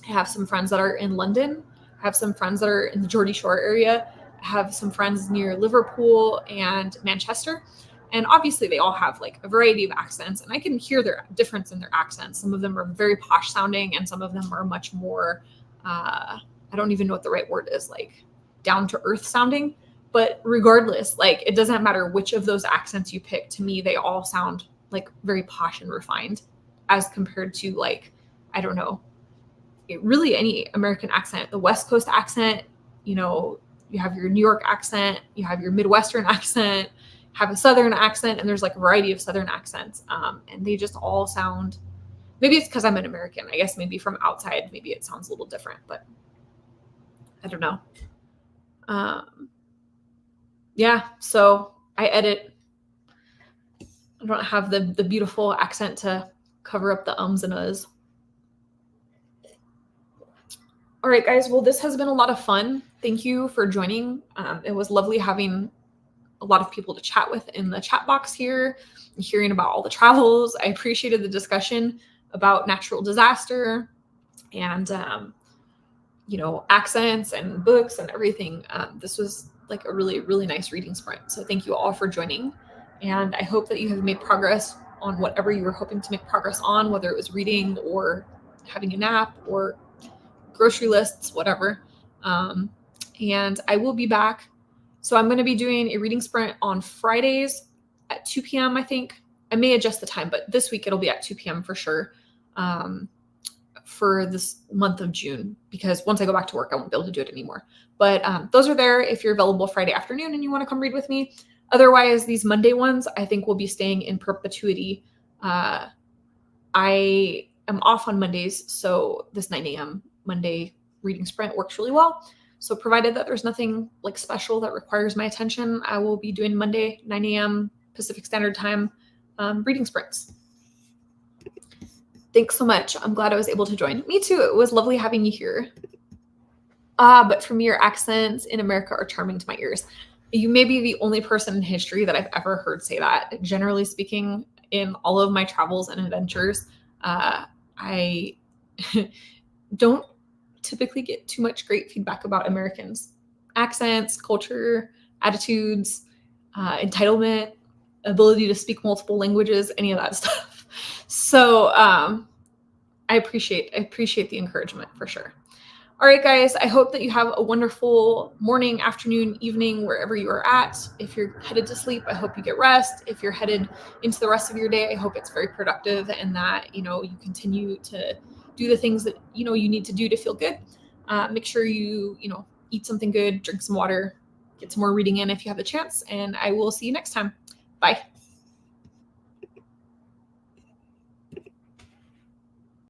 I have some friends that are in London. I have some friends that are in the Geordie Shore area. I have some friends near Liverpool and Manchester. And obviously they all have like a variety of accents, and I can hear their difference in their accents. Some of them are very posh sounding and some of them are much more, I don't even know what the right word is, like down to earth sounding. But regardless, like, it doesn't matter which of those accents you pick. To me, they all sound like very posh and refined as compared to like I don't know, really any American accent, the West Coast accent, you know, you have your New York accent, you have your Midwestern accent, have a Southern accent, and there's like a variety of Southern accents. And they just all sound, maybe it's because I'm an American. I guess maybe from outside, maybe it sounds a little different, but I don't know. Yeah, so I edit. I don't have the beautiful accent to cover up the ums and uhs. All right, guys. Well, this has been a lot of fun. Thank you for joining. It was lovely having a lot of people to chat with in the chat box here and hearing about all the travels. I appreciated the discussion about natural disaster and, you know, accents and books and everything. This was like a really, really nice reading sprint. So thank you all for joining. And I hope that you have made progress on whatever you were hoping to make progress on, whether it was reading or having a nap or grocery lists, whatever. And I will be back. So I'm going to be doing a reading sprint on Fridays at 2 p.m. I think. I may adjust the time, but this week it'll be at 2 p.m. for sure, for this month of June, because once I go back to work, I won't be able to do it anymore. But those are there if you're available Friday afternoon and you want to come read with me. Otherwise, these Monday ones, I think will be staying in perpetuity. I am off on Mondays, so this 9 a.m. Monday reading sprint works really well. So provided that there's nothing like special that requires my attention, I will be doing Monday, 9 a.m. Pacific Standard Time reading sprints. Thanks so much. I'm glad I was able to join. Me too. It was lovely having you here. But for me, your accents in America are charming to my ears. You may be the only person in history that I've ever heard say that. Generally speaking, in all of my travels and adventures, I don't typically get too much great feedback about Americans. Accents, culture, attitudes, entitlement, ability to speak multiple languages, any of that stuff. So I appreciate the encouragement for sure. All right, guys, I hope that you have a wonderful morning, afternoon, evening, wherever you are at. If you're headed to sleep, I hope you get rest. If you're headed into the rest of your day, I hope it's very productive and that, you know, you continue to do the things that, you know, you need to do to feel good. Make sure you know, eat something good, drink some water, get some more reading in if you have the chance, and I will see you next time. Bye.